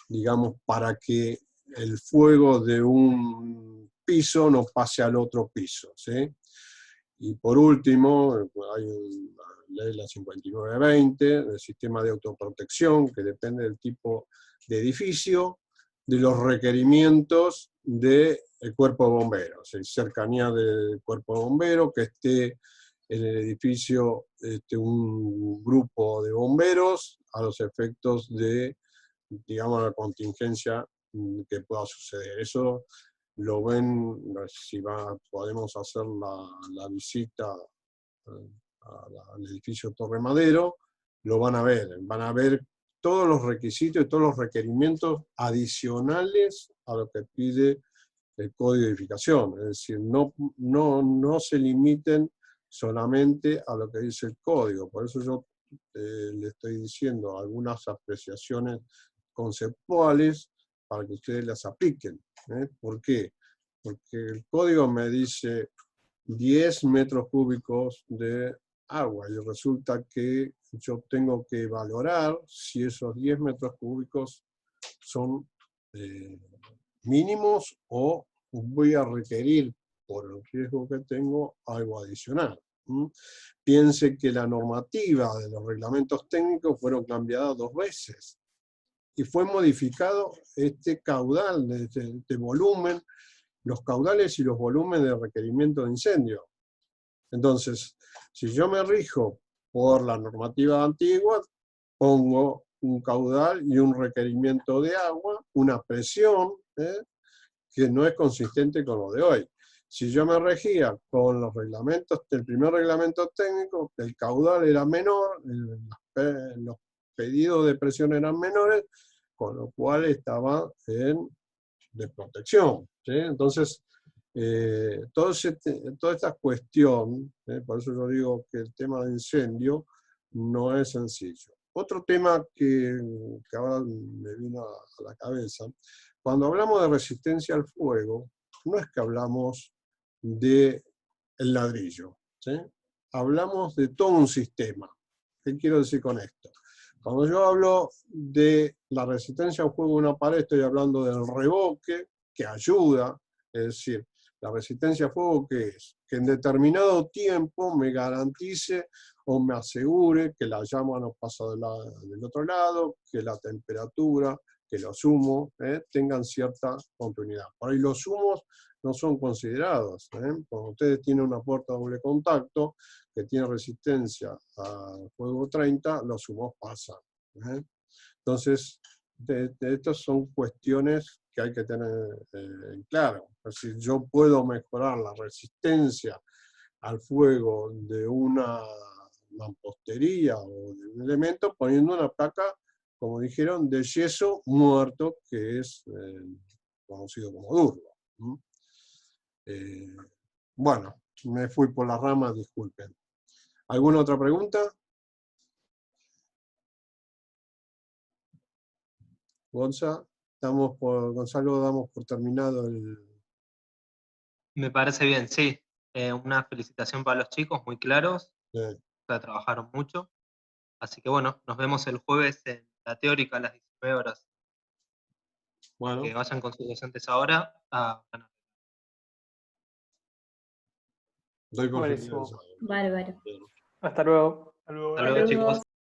digamos, para que el fuego de un piso no pase al otro piso. ¿Sí? Y por último, hay una ley, la 5920, del sistema de autoprotección, que depende del tipo de edificio, de los requerimientos del cuerpo de bomberos, cercanía del cuerpo de bomberos, que esté en el edificio un grupo de bomberos a los efectos de, digamos, la contingencia que pueda suceder. Eso lo ven, si podemos hacer la visita al edificio Torre Madero, lo van a ver todos los requisitos y todos los requerimientos adicionales a lo que pide el Código de Edificación. Es decir, no se limiten solamente a lo que dice el código. Por eso yo le estoy diciendo algunas apreciaciones conceptuales para que ustedes las apliquen. ¿Por qué? Porque el código me dice 10 metros cúbicos de agua y resulta que yo tengo que valorar si esos 10 metros cúbicos son mínimos o voy a requerir, por el riesgo que tengo, algo adicional. Piense que la normativa de los reglamentos técnicos fueron cambiadas 2 veces y fue modificado este caudal, este volumen, los caudales y los volúmenes de requerimiento de incendio. Entonces, si yo me rijo por la normativa antigua, pongo un caudal y un requerimiento de agua, una presión, que no es consistente con lo de hoy. Si yo me regía con los reglamentos, el primer reglamento técnico, el caudal era menor, los pedidos de presión eran menores, con lo cual estaba de protección. ¿Sí? Entonces, toda esta cuestión, por eso yo digo que el tema de incendio no es sencillo. Otro tema que ahora me vino a la cabeza, cuando hablamos de resistencia al fuego, no es que hablamos del ladrillo, ¿sí? Hablamos de todo un sistema. ¿Qué quiero decir con esto? Cuando yo hablo de la resistencia al fuego de una pared, estoy hablando del revoque, que ayuda, es decir, la resistencia a fuego, ¿qué es? Que en determinado tiempo me garantice o me asegure que la llama no pasa del otro lado, que la temperatura, que los humos tengan cierta continuidad. Por ahí los humos no son considerados. Cuando ustedes tienen una puerta doble contacto que tiene resistencia a fuego 30, los humos pasan. Entonces, estas son cuestiones que hay que tener en claro. Es decir, yo puedo mejorar la resistencia al fuego de una mampostería o de un elemento poniendo una placa, como dijeron, de yeso muerto, que es conocido como durlo. Bueno, me fui por las ramas, disculpen. ¿Alguna otra pregunta? Gonzalo, damos por terminado el... Me parece bien, sí. Una felicitación para los chicos, muy claros. Sí. Trabajaron mucho. Así que bueno, nos vemos el jueves en la teórica a las 19 horas. Bueno. Que vayan con sus docentes ahora a ganar. Doy por Buenísimo. finalizado. Bárbaro. Hasta luego. Hasta luego. Hasta luego, chicos.